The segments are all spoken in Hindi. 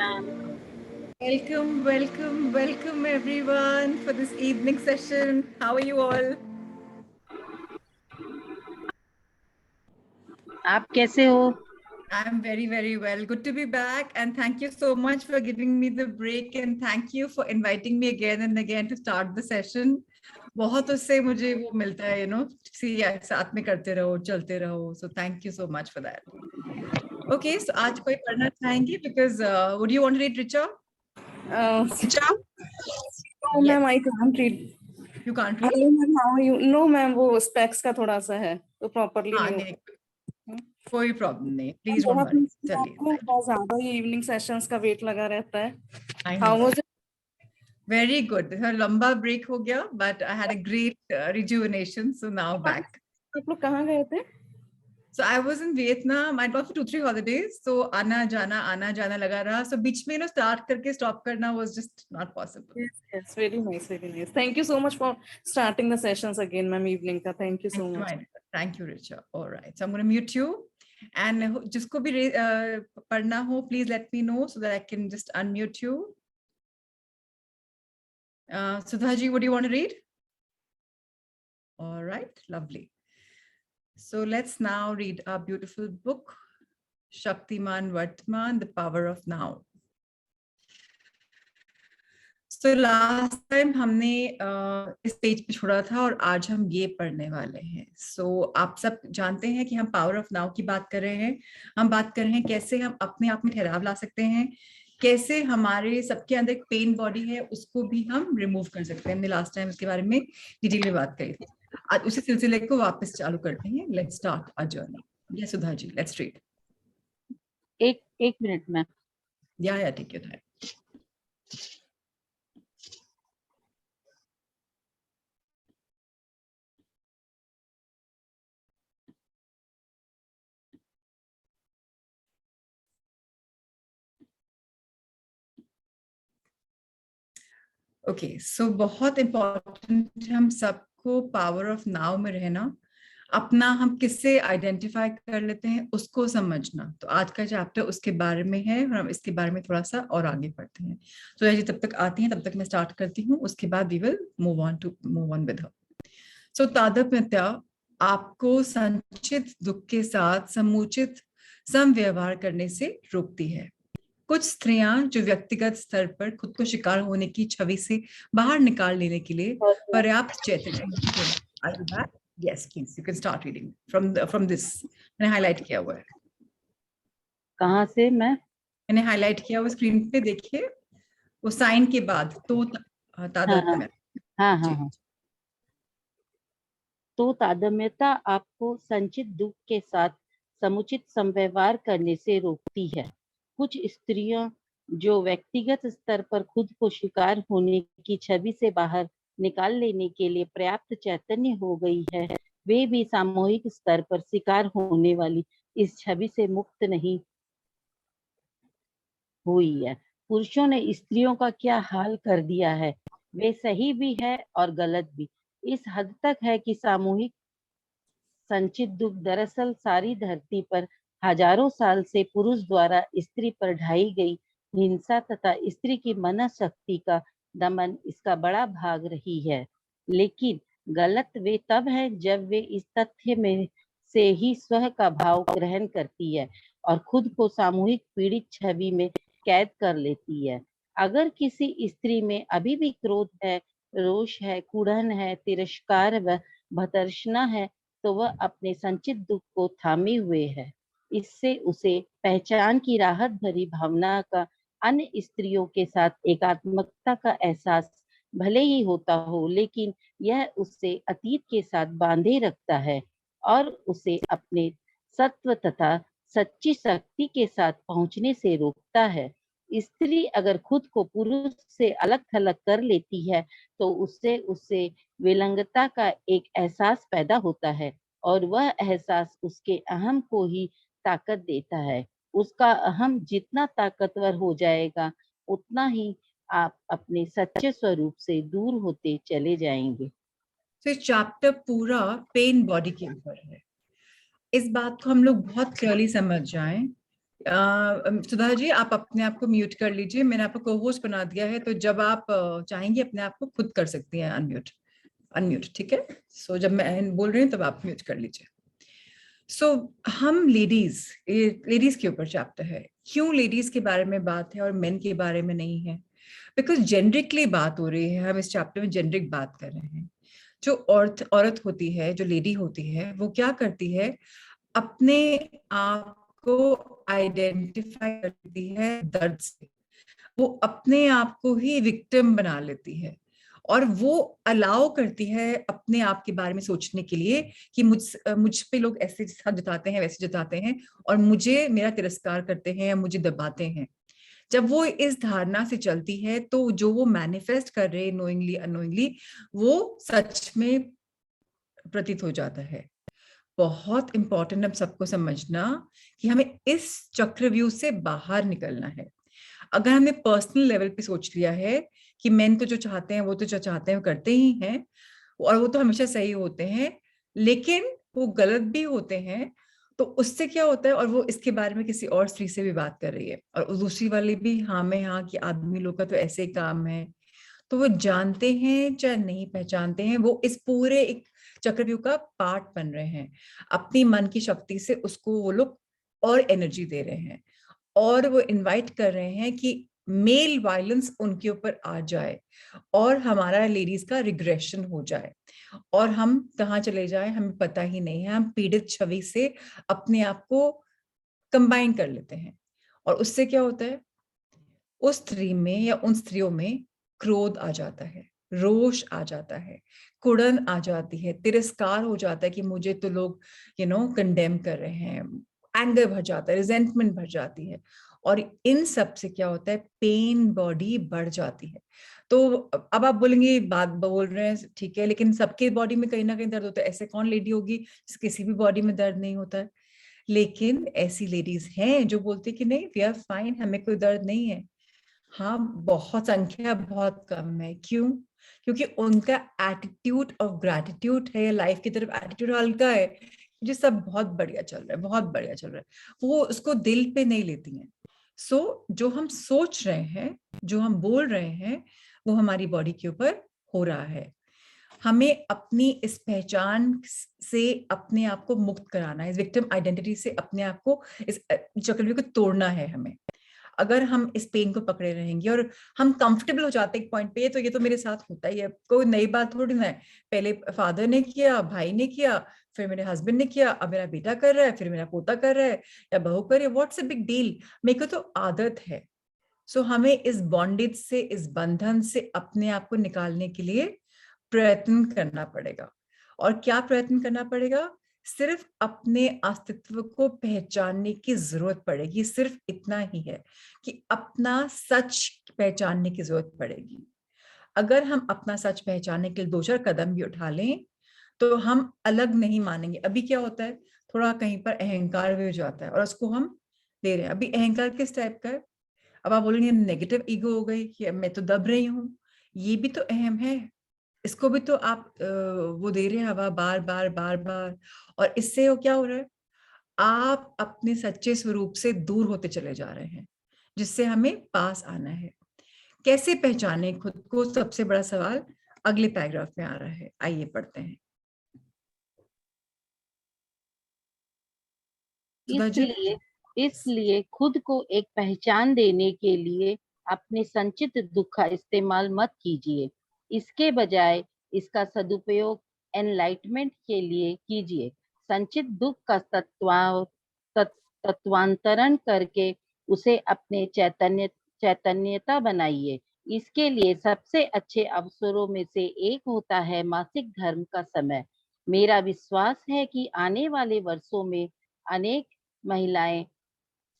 ma'am. Welcome everyone for this evening session. How are you all? आप कैसे हो? I'm very well. Good to be back, and thank you so much for giving me the break, and thank you for inviting me again and again to start the session. बहुत उससे मुझे वो मिलता है, साथ में करते रहो, चलते रहो. So thank you so much for that. Okay, so आज कोई पढ़ना चाहेंगे? Because would you want to read Richa? Richa? No, ma'am, I can't read. You can't read? Hello, ma'am, how are you? No, ma'am, वो specs का थोड़ा सा है, तो properly नहीं. कोई प्रॉब्लम नहीं, प्लीज डोंट वरी. चलिए, बहुत ज्यादा ये इवनिंग सेशंस का वेट लगा रहता है. How was it? Very good. थोड़ा लंबा ब्रेक हो गया, but I had a great rejuvenation, so now back. आप लोग कहाँ गए थे? So I was in Vietnam. I got for 2-3 holidays. So आना जाना लगा रहा. So बीच में start करके stop करना was just not possible. Yes, very nice. Thank you so much for starting the sessions again, ma'am. Evening का. Thank you so much. Thank you, Richa. All right. So I'm going to mute you. And जिसको भी पढ़ना हो, please let me know so that I can just unmute you. Sudhaji, what do you want to read? All right, lovely. So let's now read our beautiful book, Shaktiman Vartman, The Power of Now. So last time हमने इस पेज पे छोड़ा था और आज हम ये पढ़ने वाले हैं. So आप सब जानते हैं कि हम पावर ऑफ नाउ की बात कर रहे हैं. हम बात कर रहे हैं कैसे हम अपने आप में ठहराव ला सकते हैं, कैसे हमारे सबके अंदर एक पेन बॉडी है उसको भी हम रिमूव कर सकते हैं. हमने लास्ट टाइम इसके बारे में डिटेल में बात करी थी. आज उसी सिलसिले को वापस चालू करते हैं. Let's start our journey. या सुधा जी, लेट्स रीड. एक मिनट में. या ठीक है. ओके, सो बहुत इम्पोर्टेंट है हम सबको पावर ऑफ नाउ में रहना. अपना हम किससे आइडेंटिफाई कर लेते हैं उसको समझना. तो आज का चैप्टर उसके बारे में है और हम इसके बारे में थोड़ा सा और आगे पढ़ते हैं. तो ये तब तक आती हैं, तब तक मैं स्टार्ट करती हूँ. उसके बाद we will move on with her. So तादात्म्यता आपको संचित दुख के साथ समुचित समव्यवहार करने से रोकती है. कुछ स्त्रियां जो व्यक्तिगत स्तर पर खुद को शिकार होने की छवि से बाहर निकाल लेने के लिए पर्याप्त चैतन्य. Yes, please, you can start reading from this. मैंने हाईलाइट किया हुआ है. कहाँ से? मैंने हाईलाइट किया हुआ स्क्रीन पे देखिए, वो साइन के बाद तो तादात्म्य. हाँ. तो तादात्म्यता आपको संचित दुख के साथ समुचित समव्यवहार करने से रोकती है. कुछ स्त्रियां जो व्यक्तिगत स्तर पर खुद को शिकार होने की छवि से बाहर निकाल लेने के लिए पर्याप्त चैतन्य हो गई है, वे भी सामूहिक स्तर पर शिकार होने वाली इस छवि से मुक्त नहीं हुई है. पुरुषों ने स्त्रियों का क्या हाल कर दिया है, वे सही भी है और गलत भी. इस हद तक है कि सामूहिक संचित दुख दरअसल सारी धरती पर हजारों साल से पुरुष द्वारा स्त्री पर ढाई गई हिंसा तथा स्त्री की मनःशक्ति का दमन इसका बड़ा भाग रही है. लेकिन गलत वे तब है जब वे इस तथ्य में से ही स्व का भाव ग्रहण करती है और खुद को सामूहिक पीड़ित छवि में कैद कर लेती है. अगर किसी स्त्री में अभी भी क्रोध है, रोष है, कुढ़न है, तिरस्कार व भर्त्सना है, तो वह अपने संचित दुख को थामे हुए है. इससे उसे पहचान की राहत भरी भावना का अन्य स्त्रियों के साथ एकात्मकता का एहसास भले ही होता हो, लेकिन यह उससे अतीत के साथ बांधे रखता है और उसे अपने सत्व तथा सच्ची शक्ति के साथ पहुंचने से रोकता है. स्त्री अगर खुद को पुरुष से अलग थलग कर लेती है तो उससे विलंगता का एक एहसास पैदा होता है और वह एहसास उसके अहम को ही ताकत देता है. उसका अहम जितना ताकतवर हो जाएगा उतना ही आप अपने सच्चे स्वरूप से दूर होते चले जाएंगे. तो चैप्टर पूरा पेन बॉडी के ऊपर है. इस बात को हम लोग बहुत क्लियरली समझ जाएं. सुधा जी, आप अपने आप को म्यूट कर लीजिए, मैंने आपको को होस्ट बना दिया है, तो जब आप चाहेंगे अपने आप को खुद कर सकती हैं अनम्यूट। अनम्यूट, ठीक है। सो जब मैं बोल रही हूँ तब आप म्यूट कर लीजिए। सो हम लेडीज के ऊपर चैप्टर है। क्यों लेडीज के बारे में बात है और मेन के बारे में नहीं है? बिकॉज जेंड्रिकली बात हो रही है, हम इस चैप्टर में जेंड्रिक बात कर रहे हैं। जो औरत होती है, जो लेडी होती है, वो क्या करती है, अपने आप को आइडेंटिफाई करती है दर्द से। वो अपने आप को ही विक्टिम बना लेती है और वो अलाउ करती है अपने आप के बारे में सोचने के लिए कि मुझ पे लोग ऐसे हद जताते हैं, वैसे जताते हैं, और मुझे मेरा तिरस्कार करते हैं या मुझे दबाते हैं। जब वो इस धारणा से चलती है तो जो वो मैनिफेस्ट कर रहे हैं नोइंगली अनोइंगली, वो सच में प्रतीत हो जाता है। बहुत इंपॉर्टेंट अब सबको समझना कि हमें इस चक्रव्यूह से बाहर निकलना है। अगर हमने पर्सनल लेवल पे सोच लिया है कि मेन तो जो चाहते हैं वो तो जो चाहते हैं वो करते ही हैं, और वो तो हमेशा सही होते हैं, लेकिन वो गलत भी होते हैं, तो उससे क्या होता है, और वो इसके बारे में किसी और स्त्री से भी बात कर रही है, और दूसरी वाली भी हाँ में हाँ कि आदमी लोग का तो ऐसे ही काम है। तो वो जानते हैं चाहे नहीं पहचानते हैं, वो इस पूरे एक चक्रव्यूह का पार्ट बन रहे हैं। अपनी मन की शक्ति से उसको वो लोग और एनर्जी दे रहे हैं, और वो इनवाइट कर रहे हैं कि मेल वायलेंस उनके ऊपर आ जाए और हमारा लेडीज का रिग्रेशन हो जाए, और हम कहाँ चले जाए हमें पता ही नहीं है। हम पीड़ित छवि से अपने आप को कंबाइन कर लेते हैं, और उससे क्या होता है, उस स्त्री में या उन स्त्रियों में क्रोध आ जाता है, रोष आ जाता है, कुड़न आ जाती है, तिरस्कार हो जाता है कि मुझे तो लोग कंडेम कर रहे हैं, एंगर भर जाता है, रिजेंटमेंट भर जाती है, और इन सब से क्या होता है, पेन बॉडी बढ़ जाती है। तो अब आप बोलेंगे बात बोल रहे हैं ठीक है, लेकिन सबके बॉडी में कहीं ना कहीं दर्द होता है। ऐसे कौन लेडी होगी जिस किसी भी बॉडी में दर्द नहीं होता है? लेकिन ऐसी लेडीज हैं जो बोलती कि नहीं, वी आर फाइन, हमें कोई दर्द नहीं है। हाँ, बहुत संख्या बहुत कम है। क्यों? क्योंकि उनका एटीट्यूड ऑफ ग्रैटिट्यूड है, लाइफ की तरफ एटीट्यूड हल्का है, जो सब बहुत बढ़िया चल रहा है, बहुत बढ़िया चल रहा है, वो उसको दिल पे नहीं लेती हैं। सो जो हम सोच रहे हैं, जो हम बोल रहे हैं, वो हमारी बॉडी के ऊपर हो रहा है। हमें अपनी इस पहचान से अपने आप को मुक्त कराना है, इस विक्टिम आइडेंटिटी से अपने आप को, इस चक्रव्यूह को तोड़ना है हमें। अगर हम इस पेन को पकड़े रहेंगे और हम कंफर्टेबल हो जाते हैं एक पॉइंट पे, तो ये तो मेरे साथ होता ही है, कोई नई बात थोड़ी ना है। पहले फादर ने किया, भाई ने किया, फिर मेरे हस्बैंड ने किया, अब मेरा बेटा कर रहा है, फिर मेरा पोता कर रहा है, या बहू कर रही है, व्हाट्स अ बिग डील, मेरे को तो आदत है। सो हमें इस बॉन्डेज से, इस बंधन से अपने आप को निकालने के लिए प्रयत्न करना पड़ेगा। और क्या प्रयत्न करना पड़ेगा? सिर्फ अपने अस्तित्व को पहचानने की जरूरत पड़ेगी। सिर्फ इतना ही है कि अपना सच पहचानने की जरूरत पड़ेगी। अगर हम अपना सच पहचानने के लिए 2-4 कदम भी उठा लें तो हम अलग नहीं मानेंगे। अभी क्या होता है, थोड़ा कहीं पर अहंकार भी हो जाता है और उसको हम ले रहे हैं। अभी अहंकार किस टाइप का है? अब आप बोलेंगे नेगेटिव ईगो हो गई कि मैं तो दब रही हूँ, ये भी तो अहम है। इसको भी तो आप वो दे रहे हैं हवा, बार बार बार बार, और इससे वो क्या हो रहा है, आप अपने सच्चे स्वरूप से दूर होते चले जा रहे हैं, जिससे हमें पास आना है। कैसे पहचाने खुद को, सबसे बड़ा सवाल अगले पैराग्राफ में आ रहा है, आइए पढ़ते हैं। सुधा जी। इसलिए खुद को एक पहचान देने के लिए अपने संचित दुख का इस्तेमाल मत कीजिए। इसके बजाय इसका सदुपयोग एनलाइटमेंट के लिए कीजिए। संचित दुख का तत्वांतरण करके उसे अपने चैतन्यता बनाइए। इसके लिए सबसे अच्छे अवसरों में से एक होता है मासिक धर्म का समय। मेरा विश्वास है कि आने वाले वर्षों में अनेक महिलाएं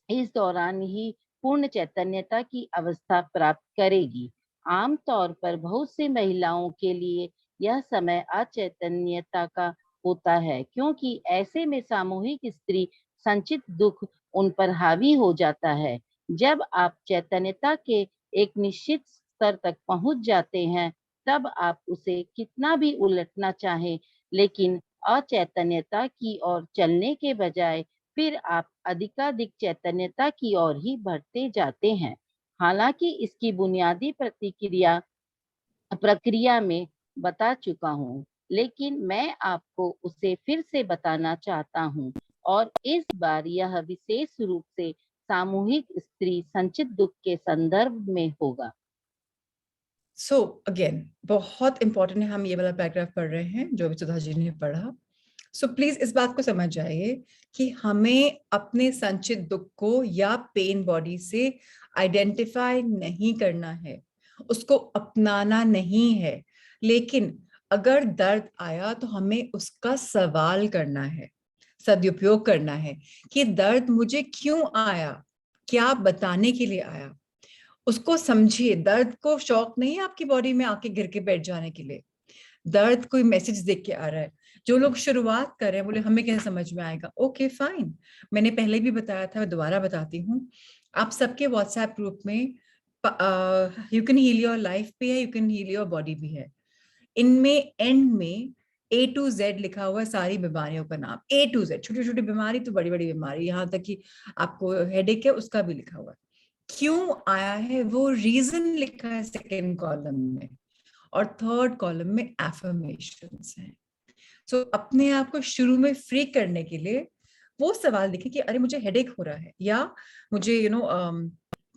इस दौरान ही पूर्ण चैतन्यता की अवस्था प्राप्त करेगी। आमतौर पर बहुत सी महिलाओं के लिए यह समय अचैतन्यता का होता है, क्योंकि ऐसे में सामूहिक स्त्री संचित दुख उन पर हावी हो जाता है। जब आप चैतन्यता के एक निश्चित स्तर तक पहुंच जाते हैं, तब आप उसे कितना भी उलटना चाहें, लेकिन अचैतन्यता की ओर चलने के बजाय फिर आप अधिकाधिक चैतन्यता की ओर ही बढ़ते जाते हैं। हालांकि इसकी बुनियादी प्रक्रिया में बता चुका हूँ, लेकिन मैं आपको उसे फिर से बताना चाहता हूँ, और इस बार यह विशेष रूप से सामूहिक स्त्री संचित दुख के संदर्भ में होगा। सो अगेन बहुत इंपॉर्टेंट है, हम ये वाला पैराग्राफ पढ़ रहे हैं जो भी सुधा जी ने पढ़ा। सो प्लीज इस बात को समझ जाइए कि हमें अपने संचित दुख को या पेन बॉडी से आइडेंटिफाई नहीं करना है, उसको अपनाना नहीं है, लेकिन अगर दर्द आया तो हमें उसका सवाल करना है, सदुपयोग करना है कि दर्द मुझे क्यों आया, क्या बताने के लिए आया। उसको समझिए, दर्द को शौक नहीं है आपकी बॉडी में आके गिर के बैठ जाने के लिए, दर्द कोई मैसेज देख के आ रहा है। जो लोग शुरुआत कर रहे हैं बोले हमें कैसे समझ में आएगा, ओके फाइन, मैंने पहले भी बताया था, मैं दोबारा बताती हूँ। आप सबके व्हाट्सएप ग्रुप में you can heal your life पे है, you can heal your body भी है। इनमें एंड में A to Z लिखा हुआ है, सारी बीमारियों का नाम A to Z, छोटी छोटी बीमारी तो बड़ी बड़ी बीमारी, यहाँ तक कि आपको हेडेक है उसका भी लिखा हुआ है। क्यों आया है वो रीजन लिखा है सेकेंड कॉलम में, और थर्ड कॉलम में एफर्मेशंस हैं। सो अपने आप को शुरू में फ्री करने के लिए वो सवाल लिखे कि अरे मुझे हेडेक हो रहा है, या मुझे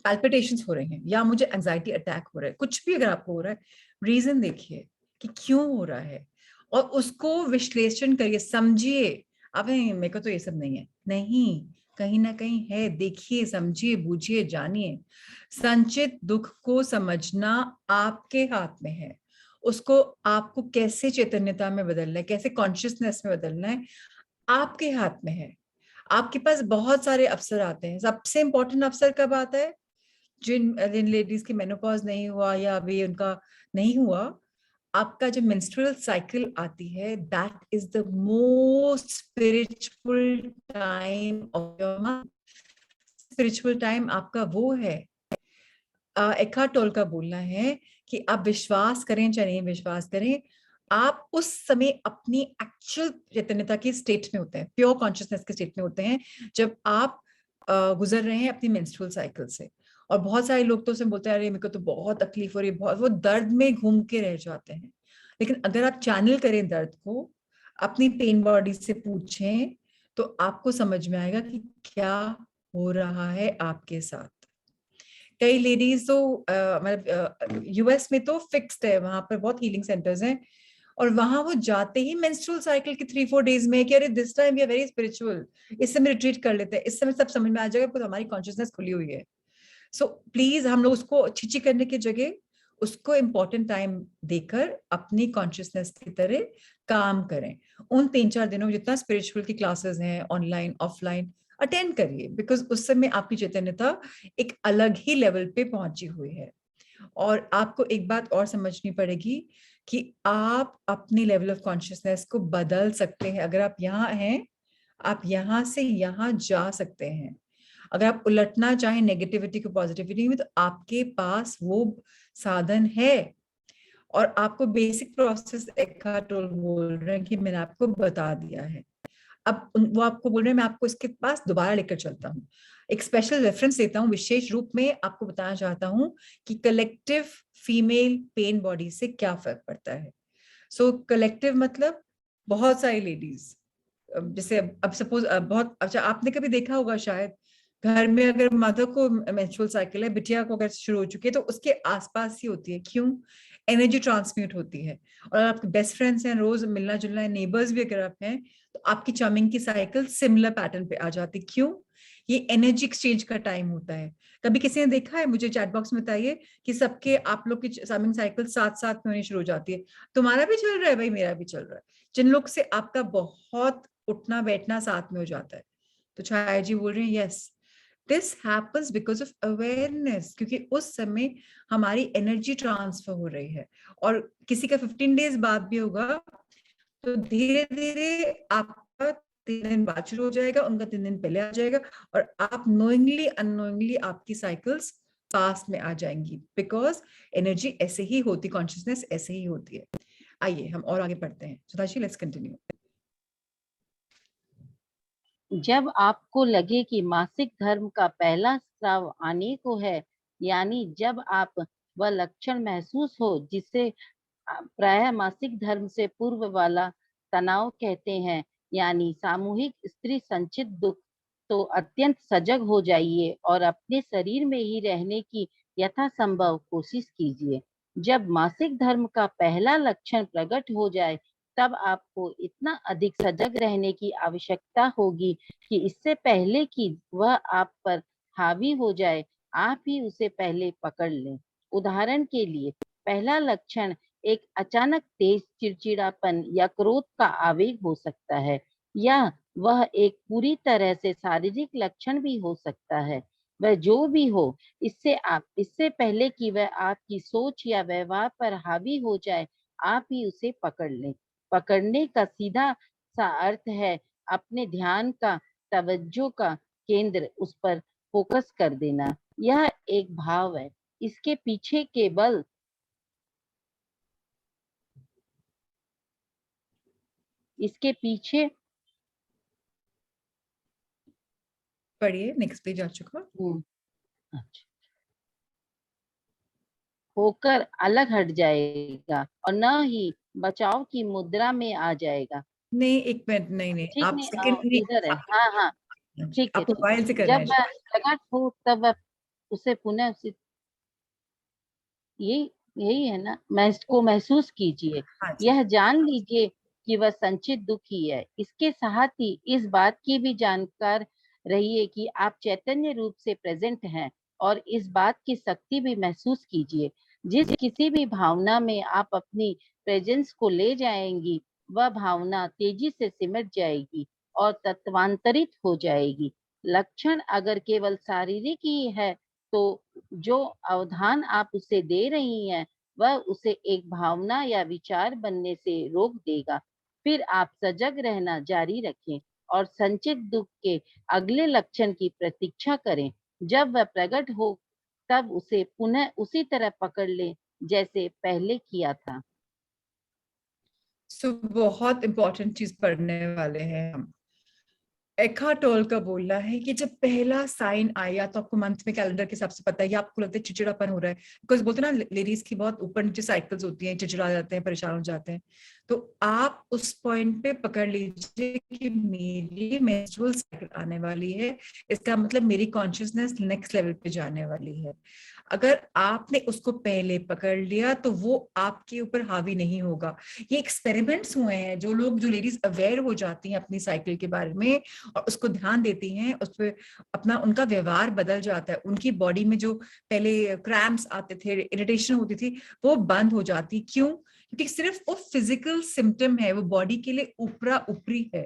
पैल्पिटेशंस हो रहे हैं, या मुझे एंजाइटी अटैक हो रहा है, कुछ भी अगर आपको हो रहा है रीजन देखिए कि क्यों हो रहा है, और उसको विश्लेषण करिए, समझिए। अब मेरे को तो ये सब नहीं है, नहीं, कहीं ना कहीं है, देखिए, समझिए, बूझिए, जानिए। संचित दुख को समझना आपके हाथ में है, उसको आपको कैसे चैतन्यता में बदलना है, कैसे कॉन्शियसनेस में बदलना है, आपके हाथ में है। आपके पास बहुत सारे अवसर आते हैं, सबसे इंपॉर्टेंट अवसर कब आता है, जिन जिन लेडीज की मेनोपॉज नहीं हुआ या अभी उनका नहीं हुआ, आपका जब मेंस्ट्रुअल साइकिल आती है, that is the most spiritual time of your month. Spiritual time आपका वो है। एकार्ट टोल का बोलना है कि आप विश्वास करें चाहे नहीं विश्वास करें, आप उस समय अपनी एक्चुअल चैतन्यता की स्टेट में होते हैं, प्योर कॉन्शियसनेस के स्टेट में होते हैं, जब आप गुजर रहे हैं अपनी मेंस्ट्रुअल साइकिल से। और बहुत सारे लोग तो उसमें बोलते हैं अरे मेरे को तो बहुत तकलीफ हो रही है, बहुत, वो दर्द में घूम के रह जाते हैं। लेकिन अगर आप चैनल करें दर्द को, अपनी पेन बॉडी से पूछें, तो आपको समझ में आएगा कि क्या हो रहा है आपके साथ। कई लेडीज तो मतलब यूएस में तो फिक्स्ड है, वहां पर बहुत हीलिंग सेंटर्स हैं, और वहां वो जाते ही मेंस्ट्रुअल साइकिल की 3-4 डेज में कि अरे this time we are very spiritual, इस समय रिट्रीट कर लेते हैं, इस समय सब समझ में आ जाएगा, हमारी कॉन्शियसनेस खुली हुई है। सो प्लीज हम लोग उसको छिची करने की जगह उसको इम्पोर्टेंट टाइम देकर अपनी कॉन्शियसनेस की तरह काम करें। उन 3-4 दिनों में जितना स्पिरिचुअल की क्लासेस हैं ऑनलाइन ऑफलाइन, अटेंड करिए, बिकॉज उस समय आपकी चैतन्यता एक अलग ही लेवल पे पहुंची हुई है। और आपको एक बात और समझनी पड़ेगी कि आप अपनी लेवल ऑफ कॉन्शियसनेस को बदल सकते हैं। अगर आप यहाँ हैं, आप यहाँ से यहाँ जा सकते हैं। अगर आप उलटना चाहें नेगेटिविटी को पॉजिटिविटी में, तो आपके पास वो साधन है। और आपको बेसिक प्रोसेस एकार्ट टोल बोल रहे हैं कि मैंने आपको बता दिया है। अब वो आपको बोल रहे हैं, मैं आपको इसके पास दोबारा लेकर चलता हूँ, एक स्पेशल रेफरेंस देता हूँ, विशेष रूप में आपको बताना चाहता हूँ कि कलेक्टिव फीमेल पेन बॉडी से क्या फर्क पड़ता है। सो कलेक्टिव मतलब बहुत सारी लेडीज, जैसे अब सपोज बहुत अच्छा आपने कभी देखा होगा शायद, घर में अगर मदर को मेंस्ट्रुअल साइकिल है, बिटिया को अगर शुरू हो चुकी है, तो उसके आसपास ही होती है। क्यों? एनर्जी ट्रांसम्यूट होती है। और आपके बेस्ट फ्रेंड्स हैं, रोज मिलना जुलना है, नेबर्स भी अगर आप हैं, तो आपकी चार्मिंग की साइकिल सिमिलर पैटर्न पे आ जाती। क्यों? ये एनर्जी एक्सचेंज का टाइम होता है। कभी किसी ने देखा है, मुझे चैट बॉक्स में बताइए कि सबके आप लोग की चार्मिंग साइकिल साथ साथ में होनी शुरू हो जाती है। तुम्हारा भी चल रहा है भाई, मेरा भी चल रहा है। जिन लोग से आपका बहुत उठना बैठना साथ में हो जाता है, तो छाया जी बोल रहे हैं yes, this happens because of awareness, क्योंकि उस समय हमारी एनर्जी ट्रांसफर हो रही है। और किसी का 15 डेज बाद भी होगा, तो धीरे धीरे आपका 3 दिन बाद शुरू हो जाएगा, उनका 3 दिन पहले आ जाएगा, और आप नोइंगली अननोइंगली आपकी साइकिल्स पास में आ जाएंगी, बिकॉज एनर्जी ऐसे ही होती, कॉन्शियसनेस ऐसे ही होती है। आइए हम और आगे पढ़ते हैं। सुधाशी, लेट्स कंटिन्यू। जब आपको लगे कि मासिक धर्म का पहला स्राव आने को है, यानी जब आप वह लक्षण महसूस हो जिसे प्रायः मासिक धर्म से पूर्व वाला तनाव कहते हैं, यानी सामूहिक स्त्री संचित दुख, तो अत्यंत सजग हो जाइए और अपने शरीर में ही रहने की यथासंभव कोशिश कीजिए। जब मासिक धर्म का पहला लक्षण प्रकट हो जाए, तब आपको इतना अधिक सजग रहने की आवश्यकता होगी कि इससे पहले कि वह आप पर हावी हो जाए, आप ही उसे पहले पकड़ लें। उदाहरण के लिए, पहला लक्षण एक अचानक तेज चिड़चिड़ापन या क्रोध का आवेग हो सकता है, या वह एक पूरी तरह से शारीरिक लक्षण भी हो सकता है। वह जो भी हो, इससे पहले कि वह आपकी सोच या व्यवहार पर हावी हो जाए, आप ही उसे पकड़ लें। पकड़ने का सीधा सा अर्थ है अपने ध्यान का, तवज्जो का केंद्र उस पर फोकस कर देना। यह एक भाव है। इसके पीछे केवल इसके पीछे पढ़िए, नेक्स्ट पेज आ चुका। अच्छा, होकर अलग हट जाएगा और न ही बचाव की मुद्रा में आ जाएगा। नहीं, एक मिनट, नहीं नहीं, ठीक आप नहीं, सेकंड नहीं, इधर है। हाँ हाँ, ठीक है आप ठीक है। मोबाइल से कर रहे जब हैं। वह प्रकट हो तब वह उसे पुनः उसे, यही यही है ना, मैं इसको महसूस कीजिए। हाँ जी। यह जान लीजिए कि वह संचित दुख ही है। इसके साथ ही इस बात की भी जानकार रहिए कि आप चैतन्य रूप से प्रेजेंट हैं, और इस बात की शक्ति भी महसूस कीजिए। जिस किसी भी भावना में आप अपनी प्रेजेंस को ले जाएंगी, वह भावना तेजी से सिमट जाएगी और तत्वांतरित हो जाएगी। लक्षण अगर केवल शारीरिक ही है, तो जो अवधान आप उसे दे रही हैं, वह उसे एक भावना या विचार बनने से रोक देगा। फिर आप सजग रहना जारी रखें और संचित दुख के अगले लक्षण की प्रतीक्षा करें। जब वह प्रकट हो, तब उसे पुनः उसी तरह पकड़ लें जैसे पहले किया था। सो बहुत इंपॉर्टेंट चीज पढ़ने वाले हैं हम। एखार्ट टोल का बोलना है कि जब पहला साइन आया, तो आपको मंथ में कैलेंडर के हिसाब से पता है, या आपको लगता है चिड़चिड़ापन हो रहा है, बिकॉज बोलते हैं ना, लेडीज की बहुत ऊपर नीचे साइकिल्स होती हैं, चिड़चिड़ा जाते हैं, परेशान हो जाते हैं, तो आप उस पॉइंट पे पकड़ लीजिए कि मेरी मेंस्ट्रुअल साइकिल आने वाली है, इसका मतलब मेरी कॉन्शियसनेस नेक्स्ट लेवल पे जाने वाली है। अगर आपने उसको पहले पकड़ लिया तो वो आपके ऊपर हावी नहीं होगा। ये एक्सपेरिमेंट्स हुए हैं, जो लेडीज अवेयर हो जाती हैं अपनी साइकिल के बारे में और उसको ध्यान देती हैं, उस पर अपना उनका व्यवहार बदल जाता है। उनकी बॉडी में जो पहले क्रैम्प्स आते थे, इरिटेशन होती थी, वो बंद हो जाती। क्यों? क्योंकि सिर्फ वो फिजिकल सिम्टम है, वो बॉडी के लिए ऊपरा ऊपरी है।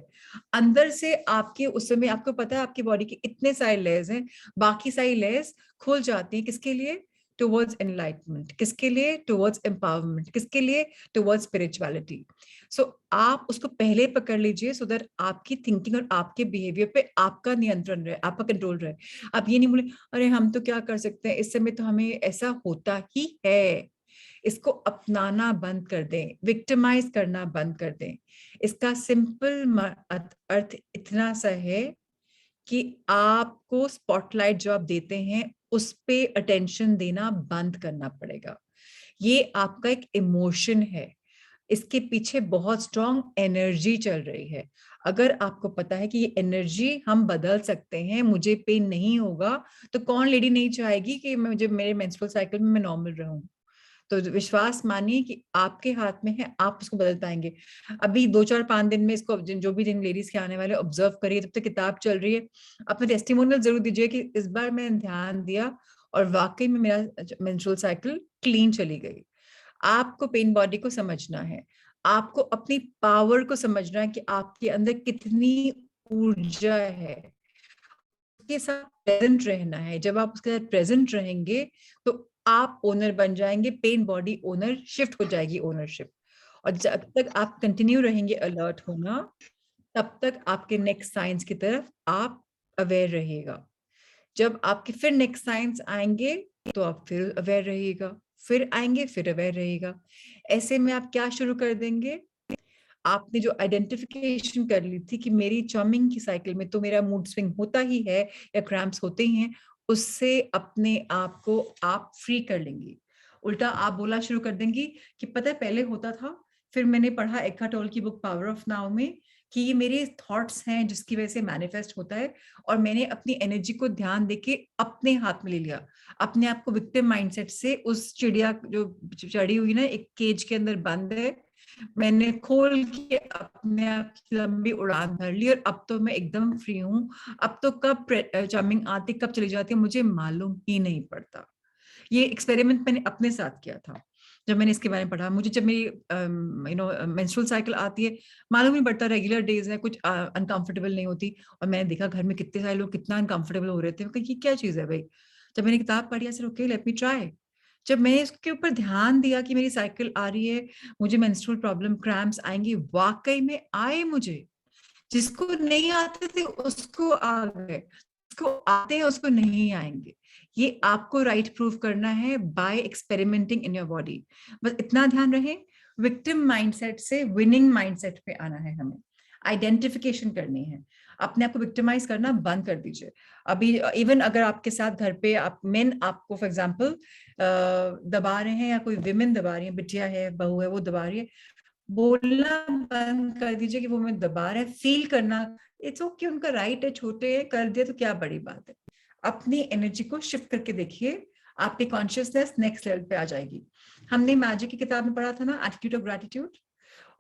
अंदर से आपके उस समय आपको पता है आपकी बॉडी के इतने सारे लेयर्स हैं, बाकी सारी लेयर्स खुल जाती हैं। किसके लिए? Towards enlightenment. किसके लिए? Towards empowerment. किसके लिए? Towards spirituality. सो आप उसको पहले पकड़ लीजिए, सो दैट आपकी थिंकिंग और आपके बिहेवियर पे आपका नियंत्रण रहे, आपका कंट्रोल रहे। आप ये नहीं बोले अरे हम तो क्या कर सकते हैं, इस समय तो हमें ऐसा होता ही है। इसको अपनाना बंद कर दें, विक्टिमाइज करना बंद कर दें। इसका सिंपल अर्थ इतना सा है कि आपको स्पॉटलाइट जो आप देते हैं उस पे अटेंशन देना बंद करना पड़ेगा। ये आपका एक इमोशन है, इसके पीछे बहुत स्ट्रॉन्ग एनर्जी चल रही है। अगर आपको पता है कि ये एनर्जी हम बदल सकते हैं, मुझे पेन नहीं होगा, तो कौन लेडी नहीं चाहेगी कि मुझे मेरे मेंस्ट्रुअल साइकिल में मैं नॉर्मल रहूं। तो विश्वास मानिए कि आपके हाथ में है, आप उसको बदल पाएंगे। अभी 2 4 5 दिन में इसको जो भी दिन लेडीज के आने वाले ऑब्जर्व करिए, तब तक किताब चल रही है, अपना टेस्टिमोनियल जरूर दीजिए कि इस बार मैंने ध्यान दिया और वाकई में मेरा मेंस्ट्रुअल साइकिल क्लीन चली गई। आपको पेन बॉडी को समझना है, आपको अपनी पावर को समझना है कि आपके अंदर कितनी ऊर्जा है, उसके साथ प्रेजेंट रहना है। जब आप उसके साथ प्रेजेंट रहेंगे तो आप ओनर बन जाएंगे, पेन बॉडी ओनर शिफ्ट हो जाएगी ओनरशिप। और जब तक आप कंटिन्यू रहेंगे अलर्ट होना, तब तक आपके नेक्स्ट साइंस की तरफ आप अवेयर रहिएगा। जब आपके फिर नेक्स्ट साइंस आएंगे तो आप फिर अवेयर रहिएगा, फिर आएंगे फिर अवेयर रहिएगा। ऐसे में आप क्या शुरू कर देंगे? आपने जो आइडेंटिफिकेशन कर ली थी कि मेरी चर्मिंग की साइकिल में तो मेरा मूड स्विंग होता ही है या क्रैम्प्स होते ही हैं, उससे अपने आप को आप फ्री कर लेंगी। उल्टा आप बोला शुरू कर देंगी कि पता है पहले होता था, फिर मैंने पढ़ा एकार्ट टोल की बुक पावर ऑफ नाउ में कि ये मेरे थॉट्स हैं जिसकी वजह से मैनिफेस्ट होता है, और मैंने अपनी एनर्जी को ध्यान देके अपने हाथ में ले लिया। अपने आप को विक्टिम माइंडसेट से, उस चिड़िया जो चढ़ी हुई ना एक केज के अंदर बंद है, मैंने खोल के अपने आप की लंबी उड़ान भर ली, और अब तो मैं एकदम फ्री हूँ। अब तो कब चार्मिंग आती कब चली जाती है मुझे मालूम ही नहीं पड़ता। ये एक्सपेरिमेंट मैंने अपने साथ किया था जब मैंने इसके बारे में पढ़ा। मुझे जब मेरी मेंस्ट्रुअल साइकिल आती है मालूम नहीं पड़ता, रेगुलर डेज है, कुछ अनकंफर्टेबल नहीं होती। और मैंने देखा घर में कितने सारे लोग कितना अनकंफर्टेबल हो रहे थे, ये क्या चीज है भाई। जब मैंने किताब पढ़ी ऐसे, ओके लेट मी ट्राई। जब मैंने इसके ऊपर ध्यान दिया कि मेरी साइकिल आ रही है, मुझे मेंस्ट्रुअल प्रॉब्लम क्रैम्प्स आएंगी, वाकई में आए मुझे। जिसको नहीं आते थे उसको आ गए, जिसको आते हैं उसको नहीं आएंगे। ये आपको राइट प्रूव करना है by experimenting in your body. बस इतना ध्यान रहे, विक्टिम माइंडसेट से विनिंग माइंडसेट पे आना है हमें। आइडेंटिफिकेशन करनी है, अपने आप को विक्टिमाइज करना बंद कर दीजिए। अभी इवन अगर आपके साथ घर पे आप मेन आपको फॉर एग्जांपल दबा रहे हैं, या कोई विमेन दबा रही है, बिटिया है, बहू है, वो दबा रही है, बोलना बंद कर दीजिए कि वो मैं दबा रहे हैं। फील करना, इट्स ओके, उनका राइट है, छोटे है, कर दिया तो क्या बड़ी बात है। अपनी एनर्जी को शिफ्ट करके देखिए, आपकी कॉन्शियसनेस नेक्स्ट लेवल पे आ जाएगी। हमने मैजिक की किताब में पढ़ा था ना, एटीट्यूड ऑफ ग्रेटिट्यूड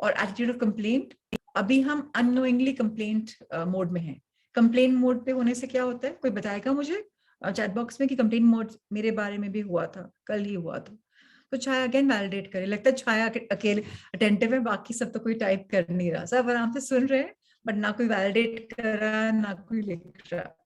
और एटीट्यूड ऑफ कंप्लेंट। अभी हम अननोइंगली कंप्लेंट मोड में हैं। कंप्लेंट मोड पे होने से क्या होता है, कोई बताएगा मुझे चैट बॉक्स में कि कंप्लेंट मोड मेरे बारे में भी हुआ था, कल ही हुआ था। तो छाया अगेन वैलिडेट करे, लगता है छाया अकेले अटेंटिव है, बाकी सब तो कोई टाइप कर नहीं रहा, सब आराम से सुन रहे हैं, बट ना कोई वैलिडेट कर रहा, ना कोई लिख रहा।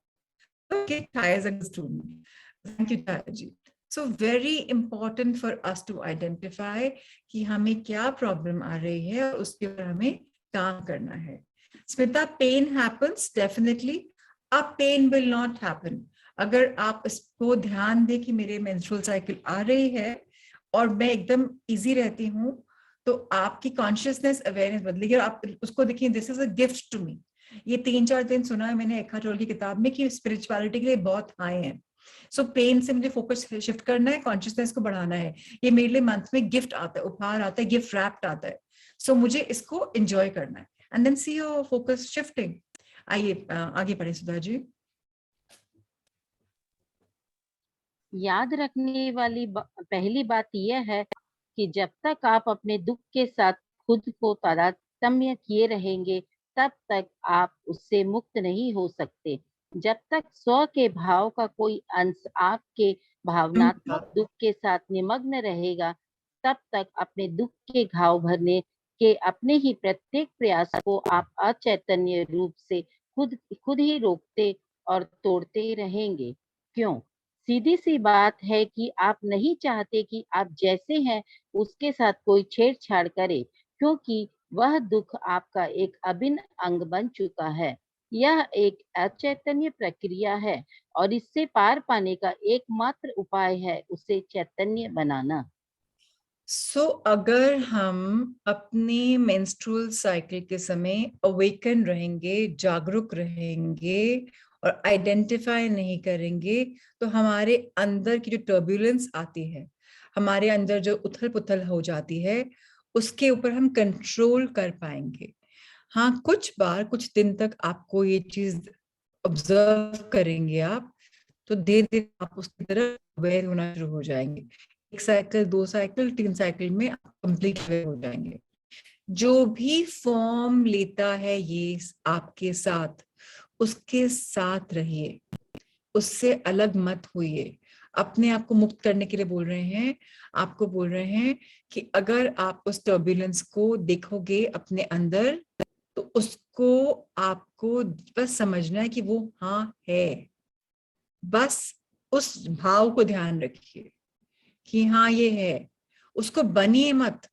Okay, Chaya is a good student. Thank you, Chaya ji. So very important for us to identify कि हमें क्या प्रॉब्लम आ रही है और उसके ऊपर हमें काम करना है। Smita, pain happens definitely. अब पेन will not happen. अगर आप इसको ध्यान दें कि मेरे मेंस्ट्रुअल साइकिल आ रही है और मैं एकदम इजी रहती हूँ, तो आपकी कॉन्शियसनेस अवेयरनेस बदलेगी और आप उसको देखिए, this is a gift to me. ये 3-4 दिन सुना है मैंने एकार्ट टोल की किताब में कि स्पिरिचुअलिटी के लिए बहुत हाई है। सो पेन से मुझे फोकस शिफ्ट करना है, कॉन्शियसनेस को बढ़ाना है। ये मेरे लिए मंथ में गिफ्ट आता है, उपहार आता है, गिफ्ट रैप्ड आता है। सो मुझे इसको एंजॉय करना है and then see your focus shifting. आइए आगे बढ़े सुधा जी। याद रखने वाली पहली बात यह है कि जब तक आप अपने दुख के साथ खुद को तारतम्य किए रहेंगे, तब तक आप उससे मुक्त नहीं हो सकते। जब तक स्व के भाव का कोई अंश आपके भावनात्मक दुख के साथ निमग्न रहेगा, तब तक अपने दुख के घाव भरने के अपने ही प्रत्येक प्रयास को आप अचैतन्य रूप से खुद ही रोकते और तोड़ते रहेंगे। क्यों? सीधी सी बात है कि आप नहीं चाहते कि आप जैसे हैं उसके साथ कोई छेड़छाड़ करे, क्योंकि वह दुख आपका एक अभिन्न अंग बन चुका है। यह एक अचैतन्य प्रक्रिया है और इससे पार पाने का एकमात्र उपाय है उसे चैतन्य बनाना। अगर हम अपनी मेंस्ट्रुअल साइकिल के समय अवेकन रहेंगे, जागरूक रहेंगे और आइडेंटिफाई नहीं करेंगे, तो हमारे अंदर की जो टर्बुलेंस आती है, हमारे अंदर जो उथल पुथल हो जाती है, उसके ऊपर हम कंट्रोल कर पाएंगे। हाँ, कुछ बार कुछ दिन तक आपको ये चीज ऑब्जर्व करेंगे आप, तो धीरे धीरे आप उसकी तरफ अवेयर होना शुरू हो जाएंगे। 1 साइकिल, 2 साइकिल, 3 साइकिल में आप कंप्लीट हो जाएंगे। जो भी फॉर्म लेता है ये आपके साथ, उसके साथ रहिए, उससे अलग मत होइए। अपने आप को मुक्त करने के लिए बोल रहे हैं, आपको बोल रहे हैं कि अगर आप उस टर्बुलेंस को देखोगे अपने अंदर, तो उसको आपको बस समझना है कि वो हाँ है। बस उस भाव को ध्यान रखिए कि हाँ ये है, उसको बनिए मत।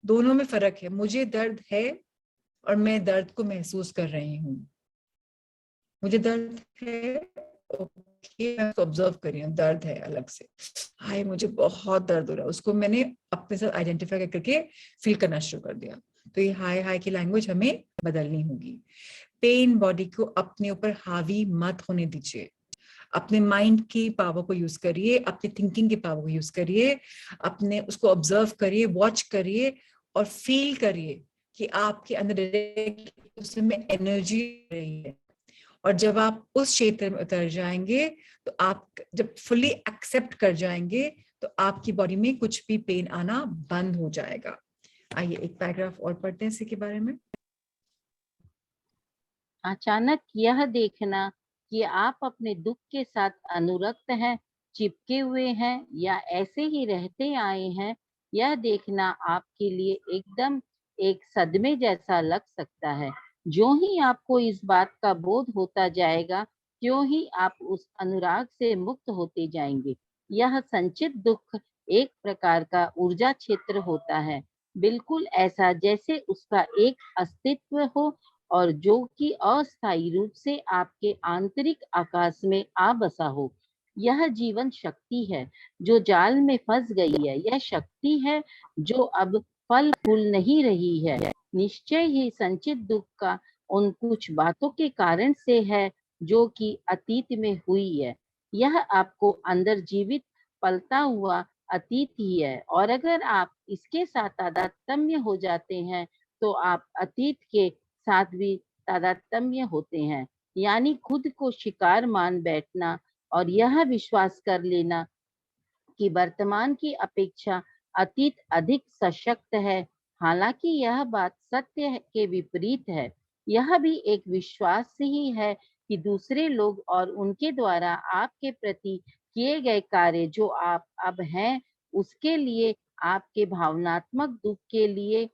दोनों में फर्क है। मुझे दर्द है और मैं दर्द को महसूस कर रही हूँ। मुझे दर्द है ओके, मैं उसको ऑब्जर्व कर रही हूँ, दर्द है अलग से, हाय मुझे बहुत दर्द हो रहा है, उसको मैंने अपने साथ आइडेंटिफाई करके फील करना शुरू कर दिया। तो ये हाय हाय की लैंग्वेज हमें बदलनी होगी। पेन बॉडी को अपने ऊपर हावी मत होने दीजिए, अपने माइंड की पावर को यूज करिए, अपने थिंकिंग की पावर को यूज करिए, अपने उसको ऑब्जर्व करिए, वॉच करिए और फील करिए कि आपके अंदर उस समय एनर्जी रही है। और जब आप उस क्षेत्र में उतर जाएंगे, तो आप जब फुली एक्सेप्ट कर जाएंगे, तो आपकी बॉडी में कुछ भी पेन आना बंद हो जाएगा। आइए एक पैराग्राफ और पढ़ते हैं इसी के बारे में। अचानक यह देखना कि आप अपने दुख के साथ अनुरक्त हैं, चिपके हुए हैं या ऐसे ही रहते आए हैं, यह देखना आपके लिए एकदम एक सदमे जैसा लग सकता है। जो ही आपको इस बात का बोध होता जाएगा, त्यों ही आप उस अनुराग से मुक्त होते जाएंगे। यह संचित दुख एक प्रकार का ऊर्जा क्षेत्र होता है, बिल्कुल ऐसा जैसे उसका एक अस्तित्व हो और जो कि अस्थायी रूप से आपके आंतरिक आकाश में आ बसा हो। यह जीवन शक्ति है जो जाल में फंस गई है। यह शक्ति है जो अब फल फूल नहीं रही है। निश्चय ही संचित दुख का उन कुछ बातों के कारण से है जो कि अतीत में हुई है। यह आपको अंदर जीवित पलता हुआ अतीत ही है, और अगर आप इसके साथ तादात्म्य हो जाते हैं, तो आप अतीत के साथ भी तादात्म्य होते हैं। यानी खुद को शिकार मान बैठना और यह विश्वास कर लेना कि वर्तमान की अपेक्षा अतीत अधिक सशक्त है। हालांकि यह बात सत्य के विपरीत है। यह भी एक विश्वास ही है कि दूसरे लोग और उनके द्वारा आपके प्रति किए गए कार्य जो आप अब हैं, उसके लिए, आपके भावनात्मक दुख के लिए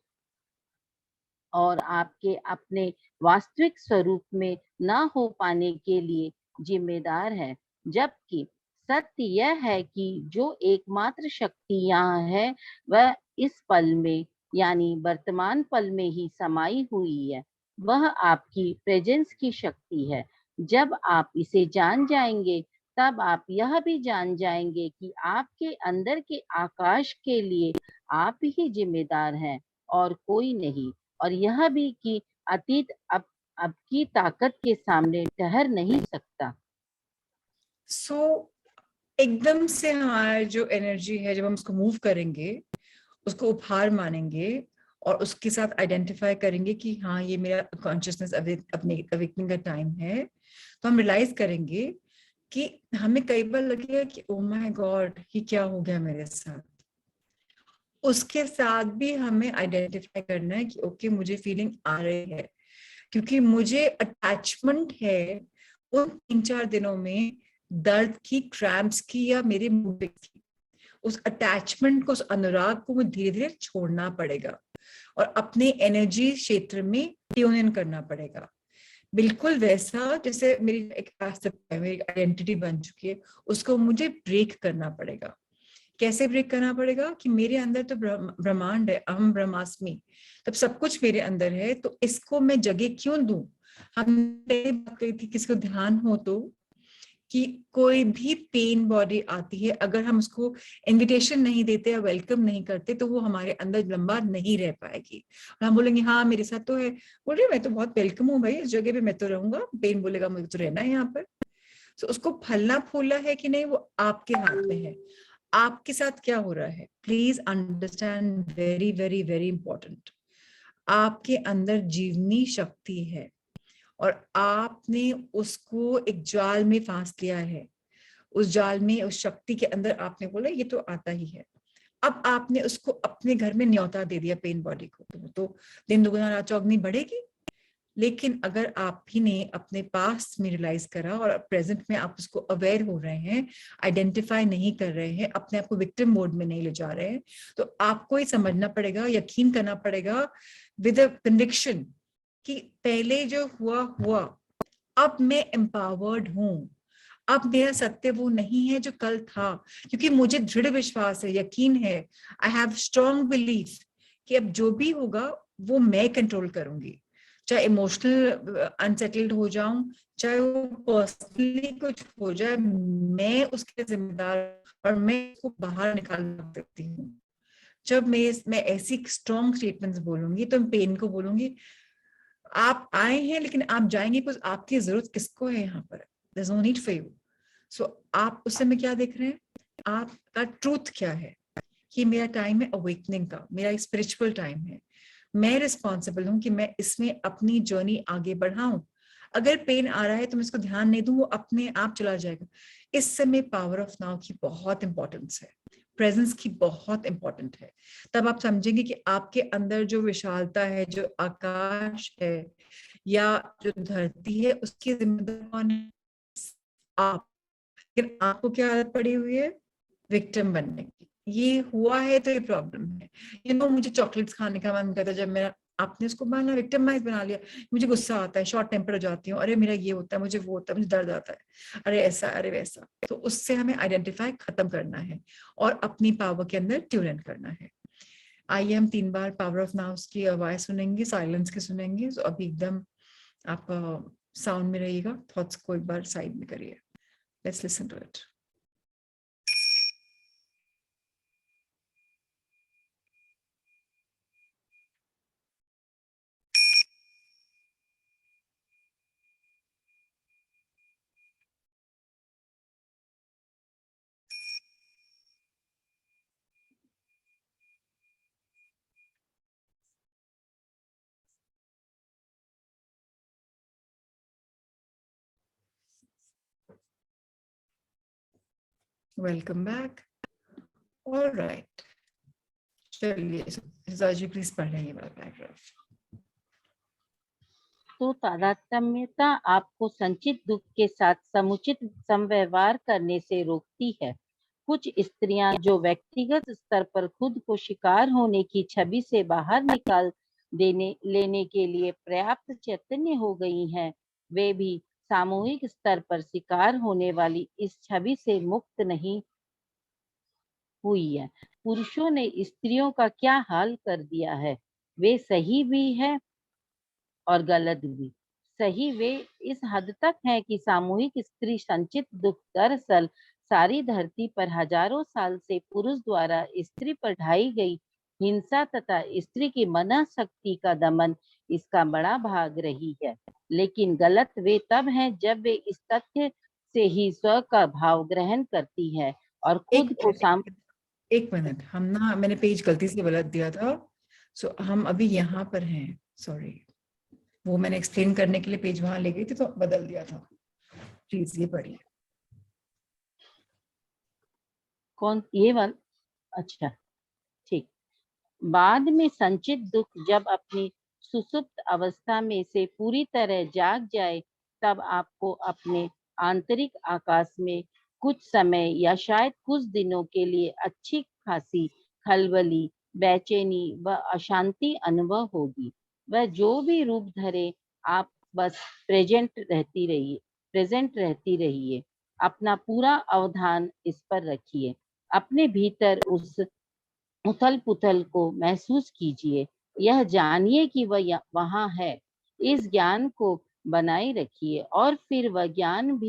और आपके अपने वास्तविक स्वरूप में न हो पाने के लिए जिम्मेदार है। जबकि सत्य यह है कि जो एकमात्र शक्ति यहाँ है, वह इस पल में यानी वर्तमान पल में ही समाई हुई है। वह आपकी प्रेजेंस की शक्ति है। जब आप इसे जान जाएंगे, तब आप यह भी जान जाएंगे कि आपके अंदर के आकाश के लिए आप ही जिम्मेदार हैं और कोई नहीं। और यह भी कि अतीत अब की ताकत के सामने ठहर नहीं सकता। एकदम से हमारा जो एनर्जी है, जब हम उसको मूव करेंगे, उसको उपहार मानेंगे और उसके साथ आइडेंटिफाई करेंगे कि हाँ ये मेरा कॉन्शियसनेस अपने अवेकनिंग का टाइम है, तो हम रियलाइज करेंगे कि हमें कई बार लगेगा कि ओ माय गॉड ये क्या हो गया मेरे साथ। उसके साथ भी हमें आइडेंटिफाई करना है कि ओके मुझे फीलिंग आ रही है, क्योंकि मुझे अटैचमेंट है उन 3-4 दिनों में दर्द की, क्रैम्प्स की या मेरे मूड की। उस अटैचमेंट को, उस अनुराग को मुझे धीरे धीरे छोड़ना पड़ेगा और अपने एनर्जी क्षेत्र में ट्यून इन करना पड़ेगा। बिल्कुल वैसा जैसे मेरी एक मेरी आइडेंटिटी बन चुकी है, उसको मुझे ब्रेक करना पड़ेगा। कैसे ब्रेक करना पड़ेगा कि मेरे अंदर तो ब्रह्मांड है, अहम ब्रह्मास्मि, तब सब कुछ मेरे अंदर है, तो इसको मैं जगह क्यों दूं। हमने बात कही थी, किसी को ध्यान हो तो, कि कोई भी पेन बॉडी आती है, अगर हम उसको इनविटेशन नहीं देते या वेलकम नहीं करते, तो वो हमारे अंदर लंबा नहीं रह पाएगी। और हम बोलेंगे हाँ मेरे साथ तो है, बोल रहे मैं तो बहुत वेलकम हूँ भाई, इस जगह पे मैं तो रहूंगा, पेन बोलेगा मुझे तो रहना है यहाँ पर। तो उसको फलना फूलना है कि नहीं, वो आपके हाथ में है। आपके साथ क्या हो रहा है, please understand, very very very important. आपके अंदर जीवनी शक्ति है और आपने उसको एक जाल में फांस लिया है। उस जाल में, उस शक्ति के अंदर आपने बोला ये तो आता ही है। अब आपने उसको अपने घर में न्योता दे दिया पेन बॉडी को, तो दिन दुगुना रात चौगुनी बढ़ेगी। लेकिन अगर आप ही ने अपने पास में रियलाइज करा और प्रेजेंट में आप उसको अवेयर हो रहे हैं, आइडेंटिफाई नहीं कर रहे हैं, अपने आप को विक्टिम मोड में नहीं ले जा रहे हैं, तो आपको ही समझना पड़ेगा, यकीन करना पड़ेगा विद अ कन्विक्शन कि पहले जो हुआ हुआ, अब मैं एम्पावर्ड हूं। अब मेरा सत्य वो नहीं है जो कल था, क्योंकि मुझे दृढ़ विश्वास है, यकीन है, आई हैव स्ट्रॉन्ग बिलीफ कि अब जो भी होगा वो मैं कंट्रोल करूंगी। चाहे इमोशनल अनसेटल्ड हो जाऊं, चाहे वो पर्सनली कुछ हो जाए, मैं उसके जिम्मेदार और मैं उसको बाहर निकाल सकती हूँ। जब मैं ऐसी स्ट्रॉन्ग स्टेटमेंट्स बोलूंगी तो मैं पेन को बोलूंगी, आप आए हैं लेकिन आप जाएंगे, कुछ आपकी जरूरत किसको है यहाँ पर, there is no need for you. So आप उस समय क्या देख रहे हैं, आपका ट्रूथ क्या है कि मेरा टाइम है अवेकनिंग का, मेरा स्पिरिचुअल टाइम है, मैं रिस्पॉन्सिबल हूँ कि मैं इसमें अपनी जर्नी आगे बढ़ाऊं। अगर पेन आ रहा है तो मैं इसको ध्यान नहीं दूं, वो अपने आप चला जाएगा। इस समय पावर ऑफ नाउ की बहुत इंपॉर्टेंस है, प्रेजेंस की बहुत इंपॉर्टेंट है। तब आप समझेंगे कि आपके अंदर जो विशालता है, जो आकाश है या जो धरती है, उसकी जिम्मेदार कौन है, आप। लेकिन आपको क्या आदत पड़ी हुई है, विक्टिम बनने की। ये हुआ है तो ये प्रॉब्लम है। मुझे चॉकलेट्स खाने का मन करता है, जब मेरा आपने उसको बना विक्टिमाइज बना लिया, मुझे गुस्सा आता है, शॉर्ट टेम्पर हो जाती हूँ, अरे मेरा ये होता है, मुझे वो होता है, मुझे दर्द आता है, अरे ऐसा अरे वैसा। तो उससे हमें आइडेंटिफाई खत्म करना है और अपनी पावर के अंदर ट्यून इन करना है। आइए हम 3 बार पावर ऑफ नाउ की आवाज सुनेंगे, साइलेंस के सुनेंगे। तो अभी एकदम आप साउंड में रहिएगा, थॉट्स को एक बार साइड में करिए। Let's listen to it. Welcome back. Alright, चलिए प्लीज पढ़ लेंगे वाला पैराग्राफ। तो तादात्म्यता आपको संचित दुख के साथ समुचित समव्यवहार करने से रोकती है। कुछ स्त्रियां जो व्यक्तिगत स्तर पर खुद को शिकार होने की छवि से बाहर निकाल लेने के लिए पर्याप्त चैतन्य हो गई हैं, वे भी सामूहिक स्तर पर शिकार होने वाली इस छवि से मुक्त नहीं हुई है। पुरुषों ने स्त्रियों का क्या हाल कर दिया है, वे सही भी है और गलत भी। सही वे इस हद तक है कि सामूहिक स्त्री संचित दुख दरअसल सारी धरती पर हजारों साल से पुरुष द्वारा स्त्री पर ढाई गई हिंसा तथा स्त्री की मन शक्ति का दमन इसका बड़ा भाग रही है। लेकिन गलत वे तब हैं जब वे इस तथ्य से ही स्व का भाव ग्रहण करती है और खुद को एक मिनट, हम ना मैंने पेज गलती से गलत दिया था। सो हम अभी यहाँ पर हैं, सॉरी, वो मैंने एक्सप्लेन करने के लिए पेज वहां ले गई थी तो बदल दिया था। प्लीज ये पढ़िए। कौन ये वाला? अच्छा, ठीक। बाद में संचित दुख जब अपनी सुसुप्त अवस्था में से पूरी तरह जाग जाए, तब आपको अपने आंतरिक आकाश में कुछ समय या शायद कुछ दिनों के लिए अच्छी खासी खलबली, बेचैनी व अशांति अनुभव होगी। वह जो भी रूप धरे, आप बस प्रेजेंट रहती रहिए। अपना पूरा अवधान इस पर रखिए। अपने भीतर उस उथल पुथल को महसूस कीजिए। यह जानिए कि वह वहाँ है। इस ज्ञान को बनाए रखिए और फिर वह ज्ञान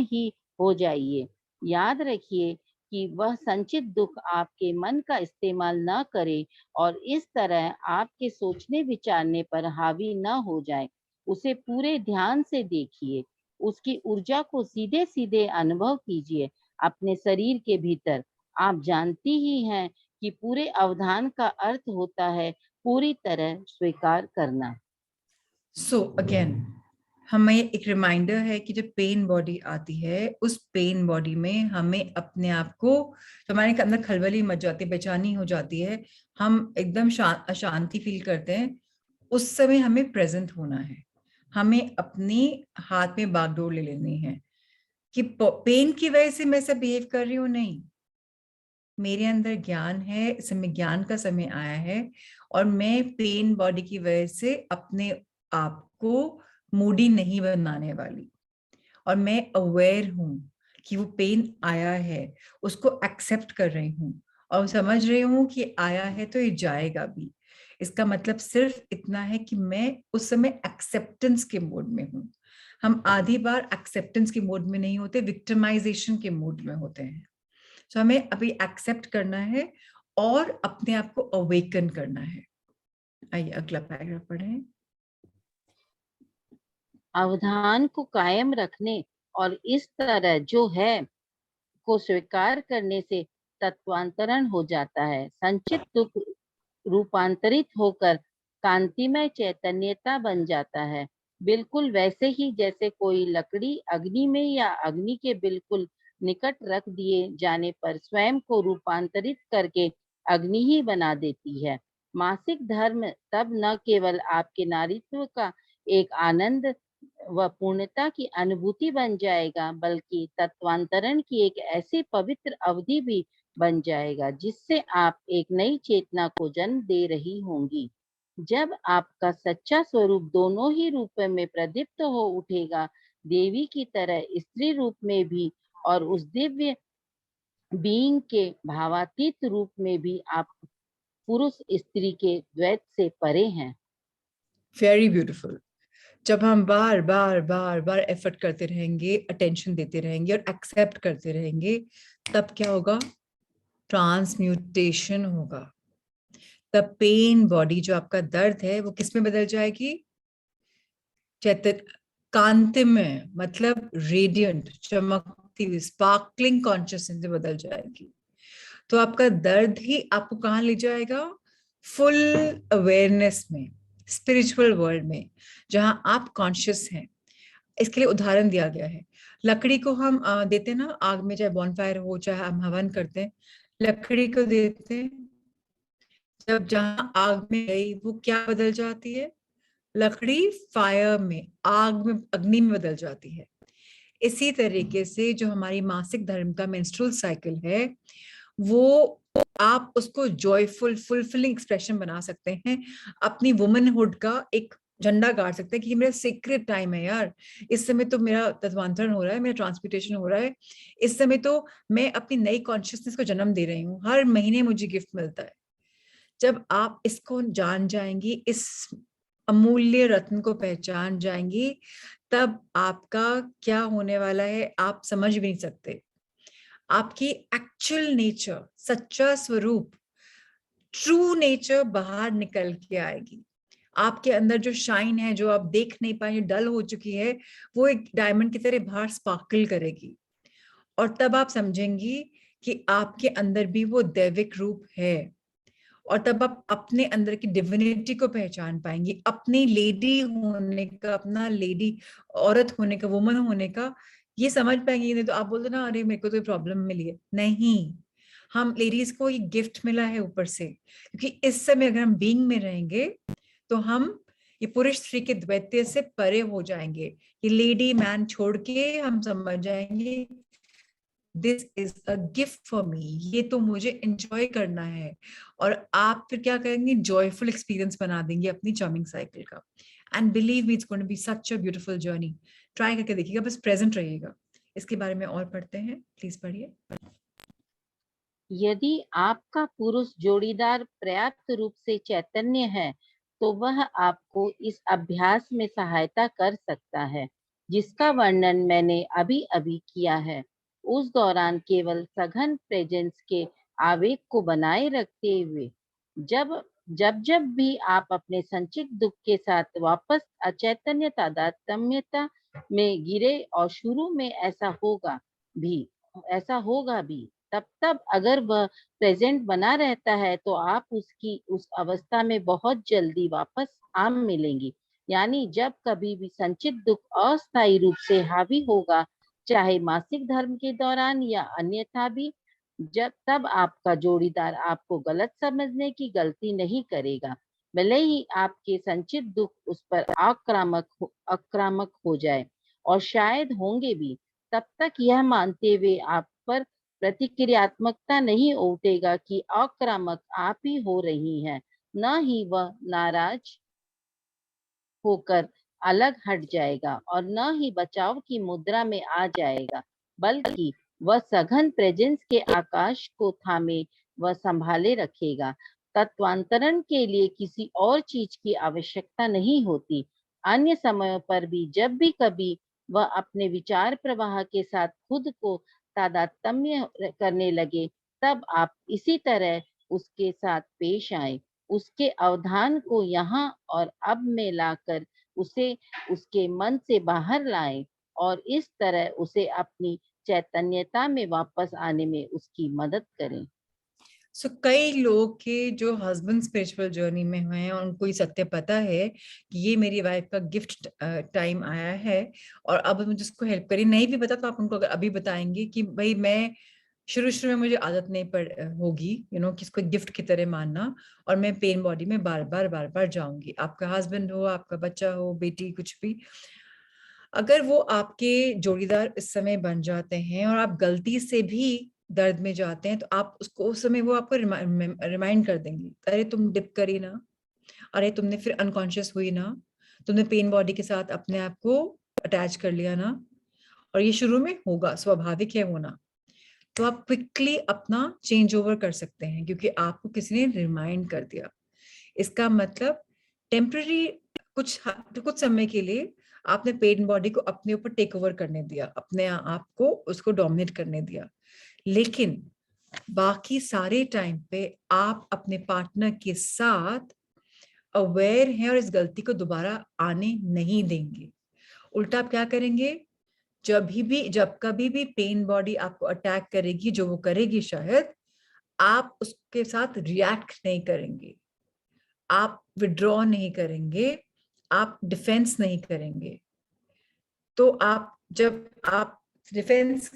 ही हो जाइए। याद रखिए कि वह संचित दुख आपके मन का इस्तेमाल न करे और इस तरह आपके सोचने विचारने पर हावी न हो जाए। उसे पूरे ध्यान से देखिए। उसकी ऊर्जा को सीधे सीधे अनुभव कीजिए अपने शरीर के भीतर। आप जानती ही हैं कि पूरे अवधान का अर्थ होता है पूरी तरह स्वीकार करना। सो अगेन हमें एक रिमाइंडर है कि जब पेन बॉडी आती है, उस पेन बॉडी में हमें अपने आप को, तो हमारे अंदर खलबली मच जाती है, बेचैनी हो जाती है, हम एकदम अशांति फील करते हैं, उस समय हमें प्रेजेंट होना है। हमें अपने हाथ में बागडोर ले लेनी है कि पेन की वजह से मैं सब बिहेव कर रही हूँ, नहीं, मेरे अंदर ज्ञान है, इस समय ज्ञान का समय आया है और मैं पेन बॉडी की वजह से अपने आप को मूडी नहीं बनाने वाली। और मैं अवेयर हूँ कि वो पेन आया है, उसको एक्सेप्ट कर रही हूँ और समझ रही हूँ कि आया है तो ये जाएगा भी। इसका मतलब सिर्फ इतना है कि मैं उस समय एक्सेप्टेंस के मोड में हूँ। हम आधी बार एक्सेप्टेंस के मोड में नहीं होते, विक्टिमाइजेशन के मोड में होते हैं। तो हमें अभी एक्सेप्ट करना है और अपने आप को अवेकन करना है। आइए अगला पैराग्राफ पढ़ें। अवधान को कायम रखने और इस तरह जो है को स्वीकार करने से तत्वांतरण हो जाता है। संचित दुख रूपांतरित होकर कांतिमय चैतन्यता बन जाता है, बिल्कुल वैसे ही जैसे कोई लकड़ी अग्नि में या अग्नि के बिल्कुल निकट रख दिए जाने पर स्वयं को रूपांतरित करके अग्नि ही बना देती है। मासिक धर्म तब न केवल आपके नारीत्व का एक आनंद व पूर्णता की अनुभूति बन जाएगा, बल्कि तत्वांतरण की एक ऐसी पवित्र अवधि भी बन जाएगा जिससे आप एक नई चेतना को जन्म दे रही होंगी। जब आपका सच्चा स्वरूप दोनों ही रूप में प्रदीप्त हो उठेगा, देवी की तरह स्त्री रूप में भी और उस दिव्य बीइंग के भावातीत रूप में भी, आप पुरुष स्त्री के द्वैत से परे हैं। Very beautiful. जब हम बार बार बार बार एफर्ट करते रहेंगे, अटेंशन देते रहेंगे और एक्सेप्ट करते रहेंगे, तब क्या होगा? ट्रांसम्यूटेशन होगा। तब पेन बॉडी, जो आपका दर्द है, वो किस में बदल जाएगी? कांतिमय, मतलब रेडियंट, चमकती हुई, स्पार्कलिंग कॉन्शियसनेस में बदल जाएगी। तो आपका दर्द ही आपको कहाँ ले जाएगा? फुल अवेयरनेस में, स्पिरिचुअल वर्ल्ड में, जहां आप कॉन्शियस हैं। इसके लिए उदाहरण दिया गया है। लकड़ी को हम देते हैं ना आग में, चाहे बॉनफायर हो चाहे हम हवन करते हैं, लकड़ी को देते हैं, जब जहां आग में गई वो क्या बदल जाती है? लकड़ी फायर में, आग में, अग्नि में बदल जाती है। इसी तरीके से जो हमारी मासिक धर्म का मेंस्ट्रुअल साइकिल है, वो आप उसको जॉयफुल फुलफिलिंग एक्सप्रेशन बना सकते हैं। अपनी वुमनहुड का एक झंडा गाड़ सकते हैं कि मेरा सीक्रेट टाइम है यार, इस समय तो मेरा तत्वांतरण हो रहा है, मेरा ट्रांसम्यूटेशन हो रहा है, इस समय तो मैं अपनी नई कॉन्शियसनेस को जन्म दे रही हूँ, हर महीने मुझे गिफ्ट मिलता है। जब आप इसको जान जाएंगी, इस अमूल्य रत्न को पहचान जाएंगी, तब आपका क्या होने वाला है आप समझ भी नहीं सकते। आपकी एक्चुअल नेचर, सच्चा स्वरूप, ट्रू नेचर बाहर निकल के आएगी। आपके अंदर जो शाइन है, जो आप देख नहीं पाए, डल हो चुकी है, वो एक डायमंड की तरह बाहर स्पार्कल करेगी। और तब आप समझेंगी कि आपके अंदर भी वो दैविक रूप है। और तब आप अपने अंदर की डिविनिटी को पहचान पाएंगी, अपनी लेडी होने का, अपना लेडी औरत होने का, वुमन होने का ये समझ पाएंगी। नहीं तो आप बोलते ना, अरे मेरे को तो प्रॉब्लम मिली है। नहीं, हम लेडीज को ये गिफ्ट मिला है ऊपर से, क्योंकि इस समय अगर हम बीइंग में रहेंगे तो हम ये पुरुष स्त्री के द्वैत्य से परे हो जाएंगे। ये लेडी मैन छोड़ के हम समझ जाएंगे this is a gift for me, ये तो मुझे एंजॉय करना है। और आप फिर क्या करेंगे? जॉयफुल एक्सपीरियंस बना देंगे अपनी चार्मिंग साइकिल का। And believe me, it's going to be such a beautiful journey. Try करके देखिएगा, बस प्रेजेंट रहिएगा। इसके बारे में और पढ़ते हैं, प्लीज पढ़िए। यदि आपका पुरुष जोड़ीदार पर्याप्त रूप से चैतन्य है, तो वह आपको इस अभ्यास में सहायता कर सकता है जिसका वर्णन मैंने अभी अभी किया है। उस दौरान केवल सघन प्रेजेंस के आवेग को बनाए रखते हुए, जब जब जब भी आप अपने संचित दुख के साथ वापस अचैतन्य तादात्म्यता में गिरे, और शुरू में ऐसा होगा भी, तब अगर वह प्रेजेंट बना रहता है, तो आप उसकी उस अवस्था में बहुत जल्दी वापस आ मिलेंगी। यानी जब कभी भी संचित दुख अस्थायी रूप से हावी होगा, चाहे मासिक धर्म के दौरान या अन्यथा भी, तब आपका जोड़ीदार आपको गलत समझने की गलती नहीं करेगा, भले ही आपके संचित दुख उस पर आक्रामक हो जाए, और शायद होंगे भी। तब तक यह मानते हुए आप पर प्रतिक्रियात्मकता नहीं उठेगा कि आक्रामक आप ही हो रही हैं, न ही वह नाराज होकर अलग हट जाएगा और न ही बचाव की मुद्रा में आ जाएगा, बल्कि वह सघन प्रेजेंस के आकाश को थामे वह संभाले रखेगा। तत्वांतरण के लिए किसी और चीज की आवश्यकता नहीं होती। अन्य समयों पर भी जब भी कभी वह अपने विचार प्रवाह के साथ खुद को तादात्म्य करने लगे, तब आप इसी तरह उसके साथ पेश आए, उसके अवधान को यहाँ और अब में लाकर उसे उसके मन से बाहर लाए और इस तरह उसे अपनी चैतन्यता में वापस आने में उसकी मदद करें। सो कई लोग के जो हस्बैंड स्पिरिचुअल जर्नी में हैं और उनको ये सत्य पता है कि ये मेरी वाइफ का गिफ्ट टाइम आया है और अब मुझे उसको हेल्प करिए, नहीं भी पता तो आप उनको अगर अभी बताएंगे कि भाई मैं शुरू शुरू में मुझे आदत नहीं पड़ होगी कि इसको गिफ्ट की तरह मानना, और मैं पेन बॉडी में बार बार जाऊंगी। आपका हस्बैंड हो, आपका बच्चा हो, बेटी, कुछ भी, अगर वो आपके जोड़ीदार इस समय बन जाते हैं और आप गलती से भी दर्द में जाते हैं, तो आप उसको उस समय वो आपको रिमाइंड कर देंगे, अरे तुम डिप करी ना, अरे तुमने फिर अनकॉन्शियस हुई ना, तुमने पेन बॉडी के साथ अपने आप को अटैच कर लिया ना। और ये शुरू में होगा, स्वाभाविक है होना। तो आप क्विकली अपना चेंज ओवर कर सकते हैं क्योंकि आपको किसी ने रिमाइंड कर दिया। इसका मतलब टेम्पररी कुछ समय के लिए आपने पेन बॉडी को अपने ऊपर टेक ओवर करने दिया, अपने आप को उसको डोमिनेट करने दिया, लेकिन बाकी सारे टाइम पे आप अपने पार्टनर के साथ अवेयर हैं और इस गलती को दोबारा आने नहीं देंगे। उल्टा आप क्या करेंगे, जब कभी भी पेन बॉडी आपको अटैक करेगी, जो वो करेगी शायद, आप उसके साथ रिएक्ट नहीं करेंगे, आप विड्रॉ नहीं करेंगे, आप डिफेंस नहीं करेंगे। तो जब आप डिफेंस,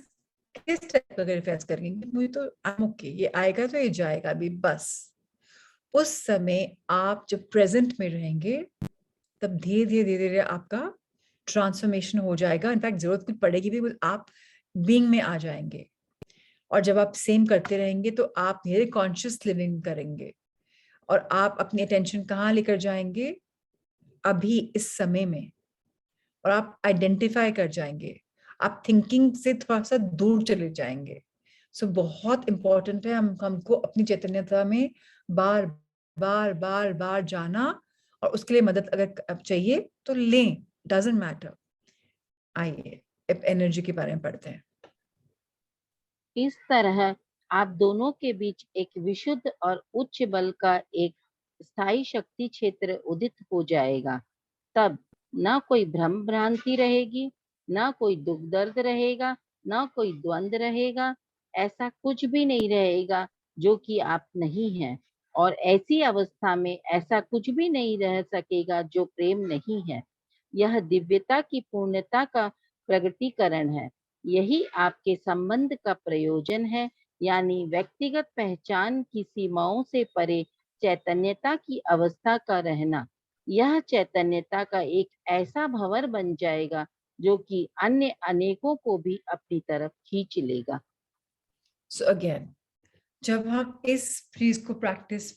किस टाइप का डिफेंस करेंगे, मुझे तो ओके ये आएगा तो ये जाएगा अभी बस, उस समय आप जब प्रेजेंट में रहेंगे तब धीरे धीरे धीरे धीरे आपका ट्रांसफॉर्मेशन हो जाएगा। इनफैक्ट जरूरत कुछ पड़ेगी भी, आप बीइंग में आ जाएंगे। और जब आप सेम करते रहेंगे तो आप धीरे कॉन्शियस लिविंग करेंगे और आप अपनी अटेंशन कहाँ लेकर जाएंगे, अभी इस समय में, और आप आइडेंटिफाई कर जाएंगे, आप थिंकिंग से थोड़ा सा दूर चले जाएंगे। सो बहुत इंपॉर्टेंट है हमको अपनी चैतन्यता में बार बार बार बार जाना, और उसके लिए मदद अगर चाहिए तो लें, डजंट मैटर। आइए अब एनर्जी के बारे में पढ़ते हैं। इस तरह आप दोनों के बीच एक विशुद्ध और उच्च बल का एक स्थायी शक्ति क्षेत्र उदित हो जाएगा। तब ना कोई भ्रम भ्रांति रहेगी, ना कोई दुख दर्द रहेगा, ना कोई द्वंद रहेगा। ऐसा कुछ भी नहीं रहेगा जो कि आप नहीं हैं, और ऐसी अवस्था में ऐसा कुछ भी नहीं रह सकेगा जो प्रेम नहीं है। यह दिव्यता की पूर्णता का प्रगटीकरण है। यही आपके संबंध का प्रयोजन है, यानी व्यक्तिगत पहचान की सीमाओं से परे चैतन्यता की अवस्था का रहना। यह चैतन्यता का एक ऐसा भंवर बन जाएगा जो कि अन्य अनेकों को भी अपनी तरफ खींच लेगा। सो अगेन, जब हम इस चीज को प्रैक्टिस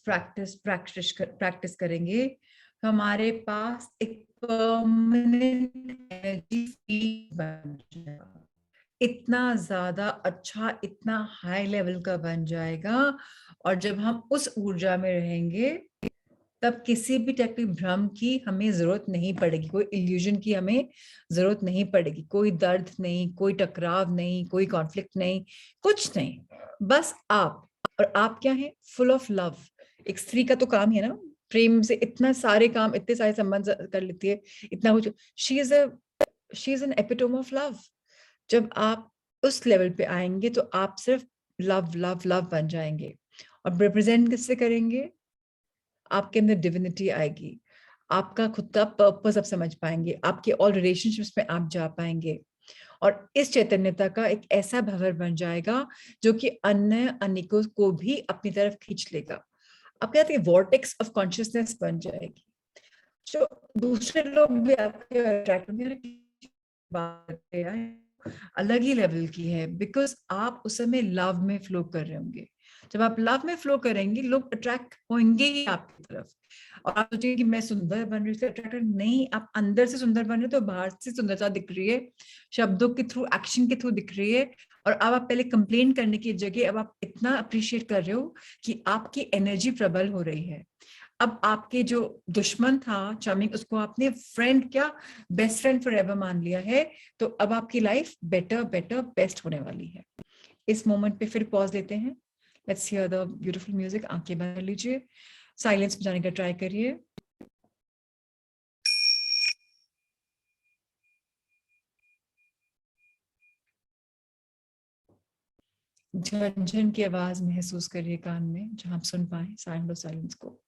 करेंगे, हमारे पास एक परमानेंट एनर्जी फील्ड बन जाएगा, इतना ज्यादा अच्छा, इतना हाई लेवल का बन जाएगा। और जब हम उस ऊर्जा में रहेंगे तब किसी भी टाइप की भ्रम की हमें जरूरत नहीं पड़ेगी, कोई इल्यूजन की हमें जरूरत नहीं पड़ेगी, कोई दर्द नहीं, कोई टकराव नहीं, कोई कॉन्फ्लिक्ट नहीं, कुछ नहीं। बस आप, और आप क्या है, फुल ऑफ लव। एक स्त्री का तो काम है ना प्रेम से इतना सारे काम, इतने सारे संबंध कर लेती है, इतना कुछ। She is an epitome of love. जब आप उस लेवल पे आएंगे तो आप सिर्फ लव लव लव बन जाएंगे। और रिप्रेजेंट किससे करेंगे, आपके अंदर डिविनिटी आएगी, आपका खुद का पर्पस आप समझ पाएंगे, आपके ऑल रिलेशनशिप्स में आप जा पाएंगे, और इस चैतन्यता का एक ऐसा भंवर बन जाएगा जो कि अन्य अनेकों को भी अपनी तरफ खींच लेगा। आप कहते हैं वॉर्टेक्स ऑफ कॉन्शियसनेस बन जाएगी, जो दूसरे लोग भी आपके अट्रैक्ट अलग ही लेवल की है, बिकॉज आप उस समय लव में फ्लो कर रहे होंगे। जब आप लव में फ्लो करेंगे, लोग अट्रैक्ट होंगे ही आपकी तरफ। और आप सोचिए कि मैं सुंदर बन रही हूँ अट्रैक्टर, नहीं, आप अंदर से सुंदर बन रहे हो तो बाहर से सुंदरता दिख रही है, शब्दों के थ्रू, एक्शन के थ्रू दिख रही है। और अब आप पहले कंप्लेन करने की जगह अब आप इतना अप्रिशिएट कर रहे हो कि आपकी एनर्जी प्रबल हो रही है। अब आपके जो दुश्मन था चार्मिंग, उसको आपने फ्रेंड, क्या बेस्ट फ्रेंड फॉर एवर मान लिया है। तो अब आपकी लाइफ बेटर बेटर बेस्ट होने वाली है। इस मोमेंट पे फिर पॉज लेते हैं। Let's hear the beautiful music. आंखें बंद कर लीजिए, साइलेंस में जाने का ट्राई करिए। झनझन की आवाज महसूस करिए कान में, जहां आप सुन पाए साउंड ऑफ साइलेंस को।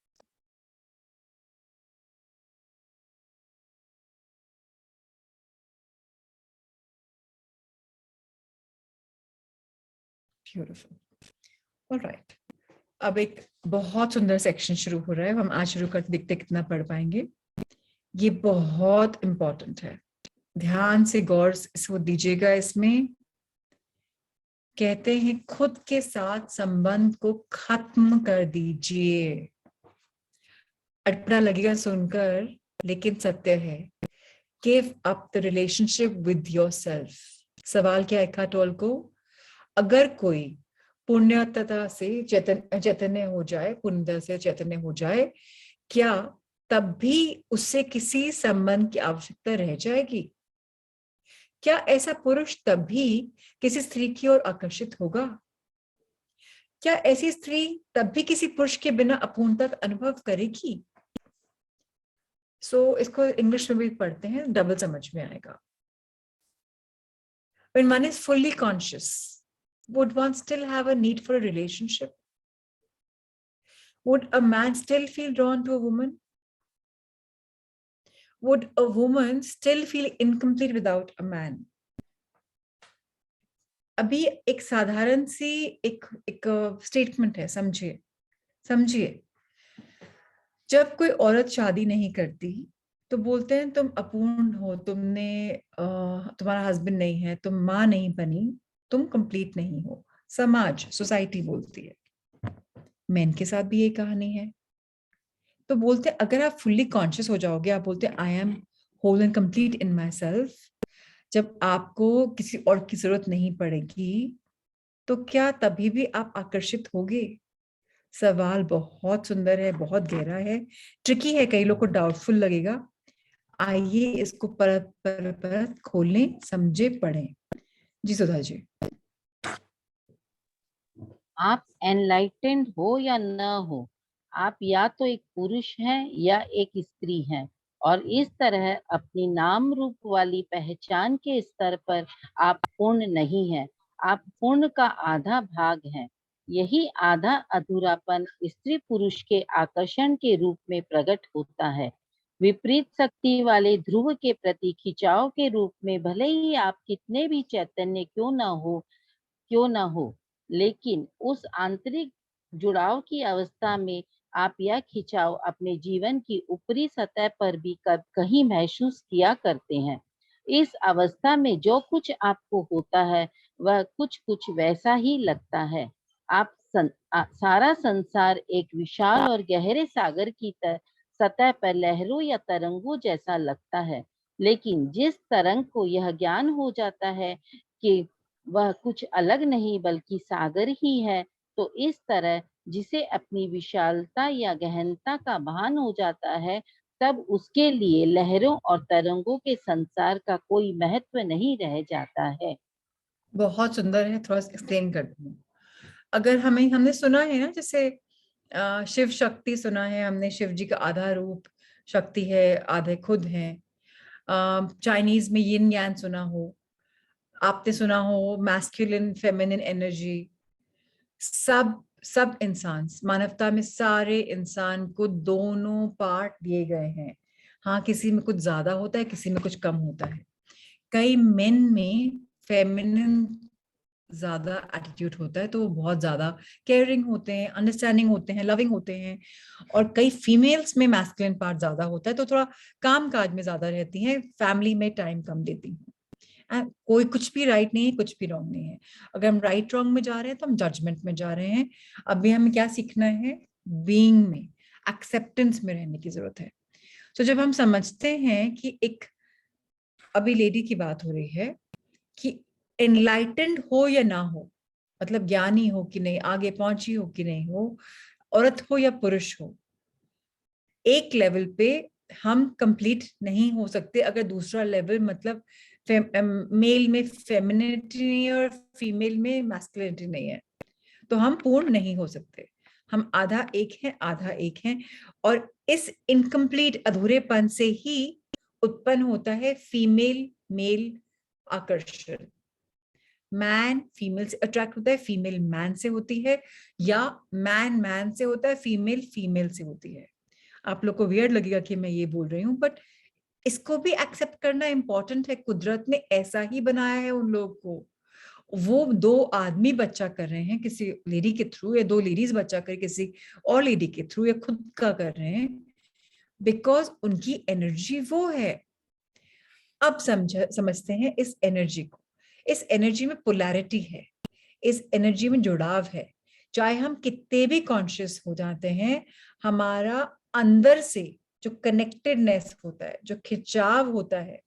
ब्यूटीफुल। ऑलराइट, अब एक बहुत सुंदर सेक्शन शुरू हो रहा है। हम आज शुरू करते, देखते कितना पढ़ पाएंगे। ये बहुत इंपॉर्टेंट है, ध्यान से गौर इसको दीजिएगा। इसमें कहते हैं खुद के साथ संबंध को खत्म कर दीजिए। अटपटा लगेगा सुनकर, लेकिन सत्य है। Give up the relationship with yourself. सवाल क्या है खाटोल को? अगर कोई पुण्यतता से चैतन्य हो जाए, पुण्यता से चैतन्य हो जाए, क्या तब भी उससे किसी संबंध की आवश्यकता रह जाएगी? क्या ऐसा पुरुष तब भी किसी स्त्री की ओर आकर्षित होगा? क्या ऐसी स्त्री तब भी किसी पुरुष के बिना अपूर्णता का अनुभव करेगी? इसको इंग्लिश में भी पढ़ते हैं, डबल समझ में आएगा। When one is fully conscious, would one still have a need for a relationship? Would a man still feel drawn to a woman? Would a woman still feel incomplete without a man? अभी एक साधारण सी एक स्टेटमेंट है, समझिए। जब कोई औरत शादी नहीं करती तो बोलते हैं तुम अपूर्ण हो, तुम्हारा हस्बैंड नहीं है, तुम माँ नहीं बनी, तुम कंप्लीट नहीं हो। समाज, सोसाइटी बोलती है। मेन के साथ भी ये कहानी है। तो बोलते हैं अगर आप फुल्ली कॉन्शियस हो जाओगे, आप बोलते हैं I am whole and complete in myself, जब आपको किसी और की जरूरत नहीं पड़ेगी, तो क्या तभी भी आप आकर्षित होगे? सवाल बहुत सुंदर है, बहुत गहरा है, ट्रिकी है, कई लोग को डाउटफुल लगेगा। आइए इसको परत परत खोलें, समझे, पढ़ें। जी सुधा जी। आप एनलाइटेंड हो या न हो, आप या तो एक पुरुष हैं या एक स्त्री हैं, और इस तरह अपनी नाम रूप वाली पहचान के स्तर पर आप पूर्ण नहीं हैं। आप पूर्ण का आधा भाग हैं। यही आधा अधूरापन स्त्री पुरुष के आकर्षण के रूप में प्रकट होता है। विपरीत शक्ति वाले ध्रुव के प्रति खिंचाव के रूप में भले ही आप कितने भी चैतन्य क्यों न हो, लेकिन उस आंतरिक जुड़ाव की अवस्था में आप यह खिंचाव अपने जीवन की ऊपरी सतह पर भी कहीं महसूस किया करते हैं। इस अवस्था में जो कुछ आपको होता है वह कुछ वैसा ही लगता है। सारा संसार एक विशाल और गहरे सागर की सतह पर लहरों या तरंगों जैसा लगता है। लेकिन जिस तरंग को यह ज्ञान हो जाता है कि वह कुछ अलग नहीं बल्कि सागर ही है, तो इस तरह जिसे अपनी विशालता या गहनता का भान हो जाता है, तब उसके लिए लहरों और तरंगों के संसार का कोई महत्व नहीं रह जाता है। बहुत सुंदर है, थोड़ा एक्सप्लेन करती हूँ। अगर हमने सुना है ना, जैसे शिव शक्ति सुना है हमने, शिव जी का आधा रूप शक्ति है, आधे खुद हैं। चाइनीज में यिन यान सुना हो, आपने सुना हो मैस्कुलिन फेमिनिन एनर्जी। सब इंसान, मानवता में सारे इंसान को दोनों पार्ट दिए गए हैं। हाँ, किसी में कुछ ज्यादा होता है, किसी में कुछ कम होता है। कई मेन में फेमिनिन ज्यादा एटीट्यूड होता है, तो वो बहुत ज्यादा केयरिंग होते हैं, अंडरस्टैंडिंग होते हैं, लविंग होते हैं। और कई फीमेल्स में मैस्कुलिन पार्ट ज्यादा होता है, तो थोड़ा काम काज में ज्यादा रहती हैं, फैमिली में टाइम कम देती हैं। कोई कुछ भी राइट नहीं है, कुछ भी रॉन्ग नहीं है। अगर हम राइट रॉन्ग में जा रहे हैं तो हम जजमेंट में जा रहे हैं। अभी हमें क्या सीखना है? बीइंग में, एक्सेप्टेंस में रहने की जरूरत है। तो जब हम समझते हैं कि एक, अभी लेडी की बात हो रही है कि एनलाइटेंड हो या ना हो, मतलब ज्ञानी हो कि नहीं, आगे पहुंची हो कि नहीं हो, औरत हो या पुरुष हो, एक लेवल पे हम कंप्लीट नहीं हो सकते अगर दूसरा लेवल, मतलब मेल में फेमिनिटी नहीं है और फीमेल में मैस्कुलिनिटी नहीं है, तो हम पूर्ण नहीं हो सकते। हम आधा एक हैं, आधा एक हैं, और इस इनकम्प्लीट अधूरेपन से ही उत्पन्न होता है फीमेल मेल आकर्षण। मैन फीमेल से अट्रैक्ट होता है, फीमेल मैन से होती है, या मैन मैन से होता है, फीमेल फीमेल से होती है। आप लोग को वियर्ड लगेगा कि मैं ये बोल रही हूँ, बट इसको भी एक्सेप्ट करना इंपॉर्टेंट है। कुदरत ने ऐसा ही बनाया है उन लोगों को। वो दो आदमी बच्चा कर रहे हैं किसी लेडी के थ्रू, या दो लेडीज बच्चा कर किसी और लेडी के थ्रू, या खुद का कर रहे हैं, बिकॉज उनकी एनर्जी वो है। अब समझते हैं इस एनर्जी को। इस एनर्जी में पोलैरिटी है, इस एनर्जी में जुड़ाव है। चाहे हम कितने भी कॉन्शियस हो जाते हैं, हमारा अंदर से जो कनेक्टेडनेस होता है, जो खिंचाव होता है,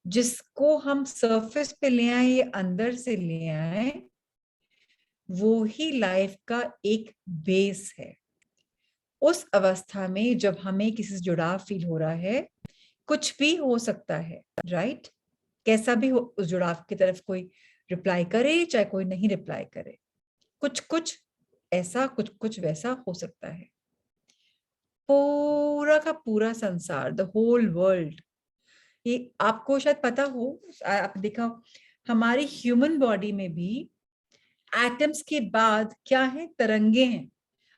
जिसको हम सरफेस पे ले आए या अंदर से ले आए, वो ही लाइफ का एक बेस है। उस अवस्था में जब हमें किसी से जुड़ाव फील हो रहा है, कुछ भी हो सकता है, राइट? कैसा भी हो, उस जुड़ाव की तरफ कोई रिप्लाई करे चाहे कोई नहीं रिप्लाई करे, कुछ कुछ ऐसा कुछ कुछ वैसा हो सकता है। पूरा का पूरा संसार, द होल वर्ल्ड, ये आपको शायद पता हो, आप देखा हो, हमारी ह्यूमन बॉडी में भी एटम्स के बाद क्या है? तरंगे हैं।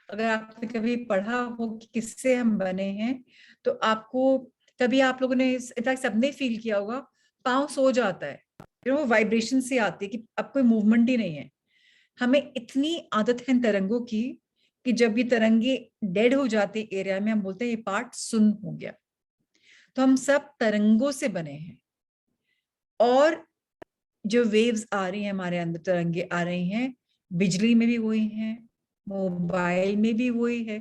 अगर आपने कभी पढ़ा हो कि किससे हम बने हैं, तो आपको कभी आप लोगों ने, इनफैक्ट सबने फील किया होगा, पाँव सो जाता है, फिर वो वाइब्रेशन से आती है कि अब कोई मूवमेंट ही नहीं है। हमें इतनी आदत है इन तरंगों की कि जब ये तरंगे डेड हो जाते एरिया में, हम बोलते हैं ये पार्ट सुन हो गया। तो हम सब तरंगों से बने हैं, और जो वेव्स आ रही हैं हमारे अंदर, तरंगे आ रही हैं, बिजली में भी वही है, मोबाइल में भी वही है।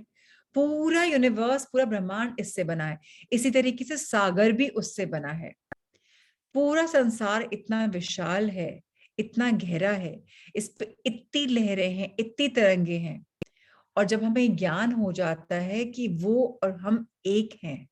पूरा यूनिवर्स, पूरा ब्रह्मांड इससे बना है। इसी तरीके से सागर भी उससे बना है। पूरा संसार इतना विशाल है, इतना गहरा है, इस पे इतनी लहरें हैं, इतनी तरंगे हैं। और जब हमें ज्ञान हो जाता है कि वो और हम एक हैं,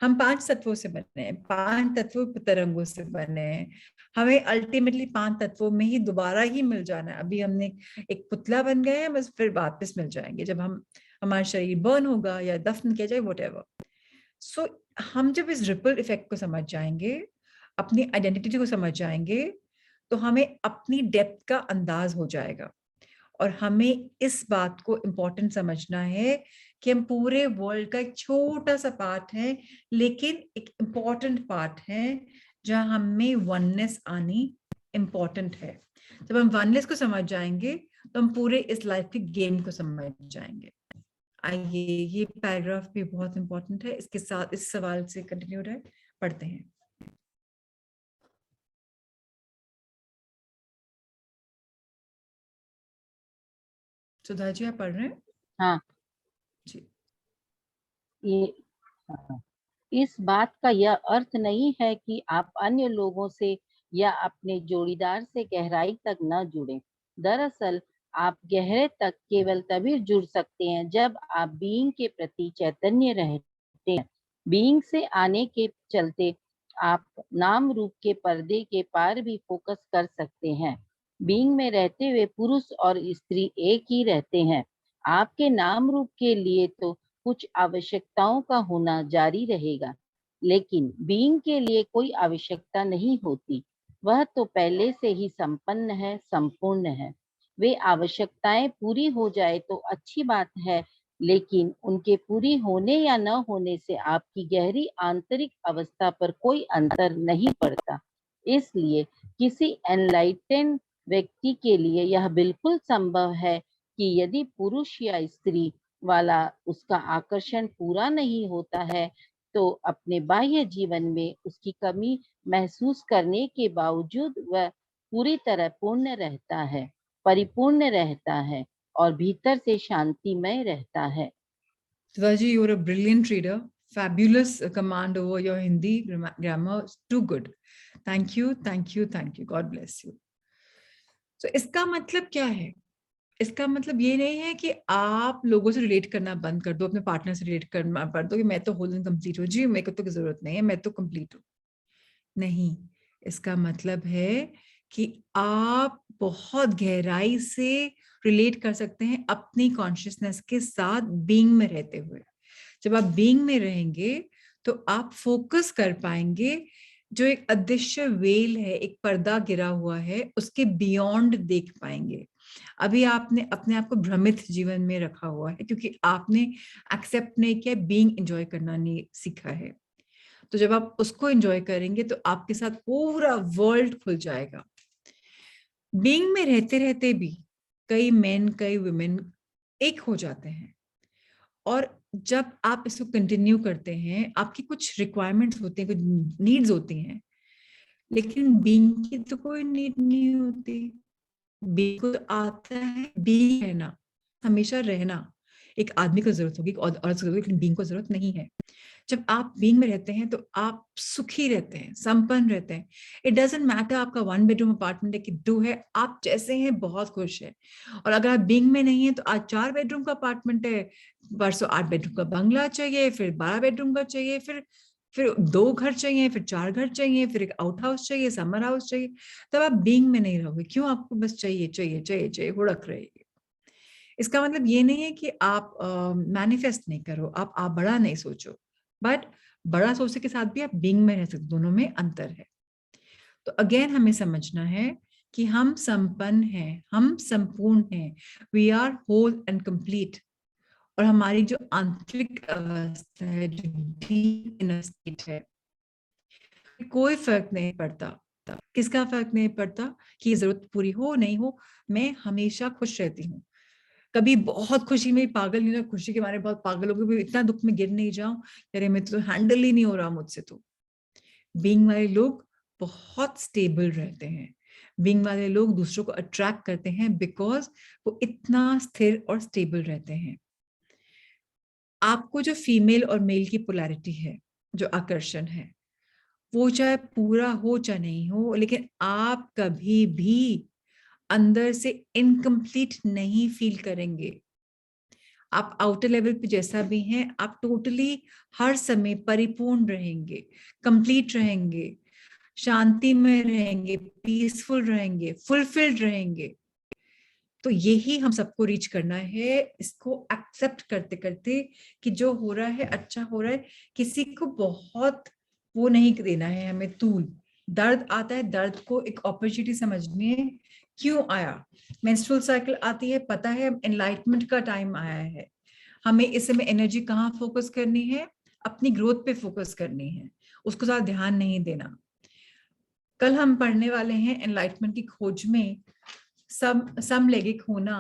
हम 5 तत्वों से बने हैं, 5 तत्वों तरंगों से बने हैं, हमें अल्टीमेटली 5 तत्वों में ही दोबारा ही मिल जाना है। अभी हमने एक पुतला बन गए हैं, बस फिर वापस मिल जाएंगे जब हम, हमारा शरीर बर्न होगा या दफन किया जाए, व्हाटएवर। सो हम जब इस रिपल इफेक्ट को समझ जाएंगे, अपनी आइडेंटिटी को समझ जाएंगे, तो हमें अपनी डेप्थ का अंदाज हो जाएगा। और हमें इस बात को इम्पोर्टेंट समझना है कि हम पूरे वर्ल्ड का एक छोटा सा पार्ट है, लेकिन एक इम्पोर्टेंट पार्ट है, जहां हमें वननेस आनी इम्पोर्टेंट है। जब हम वननेस को समझ जाएंगे, तो हम पूरे इस लाइफ के गेम को समझ जाएंगे। आइए, ये पैराग्राफ भी बहुत इंपॉर्टेंट है, इसके साथ इस सवाल से कंटिन्यूड है, पढ़ते हैं। सुधा जी, आप पढ़ रहे हैं? हाँ जी। ये हाँ। इस बात का यह अर्थ नहीं है कि आप अन्य लोगों से या अपने जोड़ीदार से गहराई तक न जुड़ें। दरअसल आप गहरे तक केवल तभी जुड़ सकते हैं जब आप बीइंग के प्रति चैतन्य रहते हैं। बीइंग से आने के चलते आप नाम रूप के पर्दे के पार भी फोकस कर सकते हैं। बीइंग में रहते हुए पुरुष और स्त्री एक ही रहते हैं। आपके नाम रूप के लिए तो कुछ आवश्यकताओं का होना जारी रहेगा, लेकिन बीइंग के लिए कोई आवश्यकता नहीं होती। वह तो पहले से ही संपन्न है, संपूर्ण है। वे आवश्यकताएं पूरी हो जाए तो अच्छी बात है, लेकिन उनके पूरी होने या न होने से आपकी गहरी आंतरिक अवस्था पर कोई अंतर नहीं पड़ता। इसलिए किसी एनलाइटेंड व्यक्ति के लिए यह बिल्कुल संभव है कि यदि पुरुष या स्त्री वाला उसका आकर्षण पूरा नहीं होता है, तो अपने बाह्य जीवन में उसकी कमी महसूस करने के बावजूद वह पूरी तरह पूर्ण रहता है, परिपूर्ण रहता है और भीतर से शांतिमय रहता है। Shivaji, you're a brilliant reader. Fabulous command over your Hindi grammar. Too good. Thank you, thank you, thank you. God bless you. So इसका मतलब क्या है? इसका मतलब ये नहीं है कि आप लोगों से रिलेट करना बंद कर दो, अपने पार्टनर से रिलेट करना बंद दो कि मैं तो होल एंड कंप्लीट हूँ जी, मेरे को तो जरूरत नहीं है, मैं तो कंप्लीट हूँ। नहीं, इसका मतलब है कि आप बहुत गहराई से रिलेट कर सकते हैं अपनी कॉन्शियसनेस के साथ बीइंग में रहते हुए। जब आप बीइंग में रहेंगे तो आप फोकस कर पाएंगे, जो एक अदृश्य वेल है, एक पर्दा गिरा हुआ है, उसके बियॉन्ड देख पाएंगे। अभी आपने अपने आप को भ्रमित जीवन में रखा हुआ है क्योंकि आपने एक्सेप्ट नहीं किया, बीइंग एंजॉय करना नहीं सीखा है। तो जब आप उसको एंजॉय करेंगे तो आपके साथ पूरा वर्ल्ड खुल जाएगा। बीइंग में रहते रहते भी कई मेन कई वुमेन एक हो जाते हैं, और जब आप इसको कंटिन्यू करते हैं, आपकी कुछ रिक्वायरमेंट्स होती हैं, कुछ नीड्स होती हैं, लेकिन बीइंग की तो कोई नीड नहीं होती। बीइंग को तो आता है बी रहना, हमेशा रहना। एक आदमी को जरूरत होगी, औरत को जरूरत होगी, लेकिन बीइंग को जरूरत नहीं है। जब आप बीइंग में रहते हैं तो आप सुखी रहते हैं, संपन्न रहते हैं। इट डजंट मैटर आपका 1 बेडरूम अपार्टमेंट है कि 2 है, आप जैसे हैं बहुत खुश है। और अगर आप बीइंग में नहीं है तो आज 4 बेडरूम का अपार्टमेंट है, परसों 8 बेडरूम का बंगला चाहिए, फिर 12 बेडरूम का चाहिए, फिर 2 घर चाहिए, फिर 4 घर चाहिए, फिर एक आउट हाउस चाहिए, समर हाउस चाहिए। तब आप बीइंग में नहीं रहोगे। क्यों? आपको बस चाहिए चाहिए चाहिए चाहिए, हुड़क रहेगी। इसका मतलब ये नहीं है कि आप मैनिफेस्ट नहीं करो, आप बड़ा नहीं सोचो, बट बड़ा सोचने के साथ भी आप बीइंग में रह सकते, दोनों में अंतर है। तो अगेन हमें समझना है कि हम संपन्न हैं, हम संपूर्ण हैं, we are whole and complete. और हमारी जो आंतरिक अवस्था है, जो डीप इनर स्टेट है, कोई फर्क नहीं पड़ता। किसका फर्क नहीं पड़ता कि ये जरूरत पूरी हो नहीं हो, मैं हमेशा खुश रहती हूँ। कभी बहुत खुशी में पागल नहीं, खुशी के मारे बहुत पागल हो गई, इतना दुख में गिर नहीं जाऊं, अरे मैं तो हैंडल ही नहीं हो रहा मुझसे। तो बीइंग वाले लोग बहुत स्टेबल रहते हैं। बीइंग वाले लोग दूसरों को अट्रैक्ट करते हैं बिकॉज वो इतना स्थिर और स्टेबल रहते हैं। आपको जो फीमेल और मेल की पोलैरिटी है, जो आकर्षण है, वो चाहे पूरा हो चाहे नहीं हो, लेकिन आप कभी भी अंदर से इनकम्प्लीट नहीं फील करेंगे। आप आउटर लेवल पे जैसा भी हैं, आप टोटली हर समय परिपूर्ण रहेंगे, कंप्लीट रहेंगे, शांति में रहेंगे, पीसफुल रहेंगे, फुलफिल्ड रहेंगे। तो यही हम सबको रीच करना है, इसको एक्सेप्ट करते करते कि जो हो रहा है अच्छा हो रहा है। किसी को बहुत वो नहीं देना है हमें तूल। दर्द आता है, दर्द को एक अपॉर्चुनिटी समझनी है। क्यों आया? मेंस्ट्रुअल साइकिल आती है, पता है एनलाइटमेंट का टाइम आया है। हमें इस समय एनर्जी कहाँ फोकस करनी है? अपनी ग्रोथ पे फोकस करनी है, उसको ज्यादा ध्यान नहीं देना। कल हम पढ़ने वाले हैं एनलाइटमेंट की खोज में समलैंगिक होना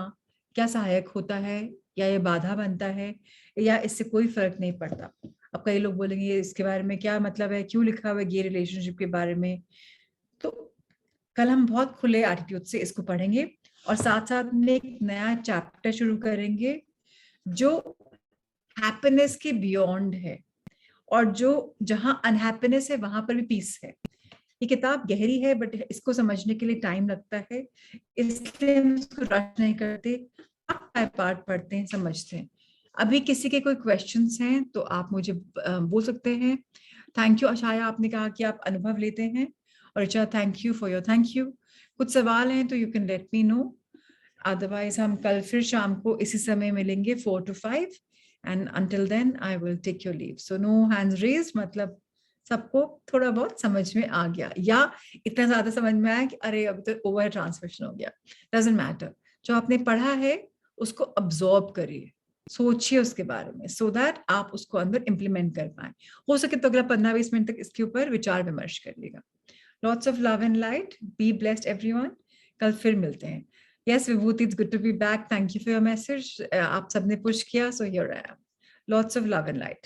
क्या सहायक होता है, या ये बाधा बनता है, या इससे कोई फर्क नहीं पड़ता। अब कई लोग बोलेंगे इसके बारे में क्या मतलब है, क्यों लिखा हुआ है ये रिलेशनशिप के बारे में। तो कल हम बहुत खुले एटीट्यूड से इसको पढ़ेंगे और साथ साथ में एक नया चैप्टर शुरू करेंगे जो हैप्पीनेस के बियॉन्ड है, और जो जहां अनहैप्पीनेस है वहां पर भी पीस है। ये किताब गहरी है बट इसको समझने के लिए टाइम लगता है, इसलिए हम इसको रश नहीं करते, पार्ट पढ़ते हैं, समझते हैं। अभी किसी के कोई क्वेश्चंस हैं तो आप मुझे बोल सकते हैं। थैंक यू आशाया, आपने कहा कि आप अनुभव लेते हैं। और अच्छा, thank you for your thank you. कुछ सवाल हैं तो you can let me know, otherwise हम कल फिर शाम को इसी समय मिलेंगे 4 to 5 and until then I will take your leave. So no hands raised, मतलब सबको थोड़ा बहुत समझ में आ गया, या इतना ज्यादा समझ में आया कि अरे अभी तो ओवर ट्रांसमिशन हो गया। डजंट मैटर, जो आपने पढ़ा है उसको अब्सॉर्ब करिए, सोचिए उसके बारे में, सो दैट आप उसको अंदर इंप्लीमेंट कर पाए। हो सके तो अगला 15-20 मिनट तक इसके ऊपर विचार विमर्श कर लेगा। Lots of love and light, be blessed everyone. कल फिर मिलते हैं। Yes Vibhuti, it's good to be back, thank you for your message. आप सबने पुश किया, so here I am. Lots of love and light.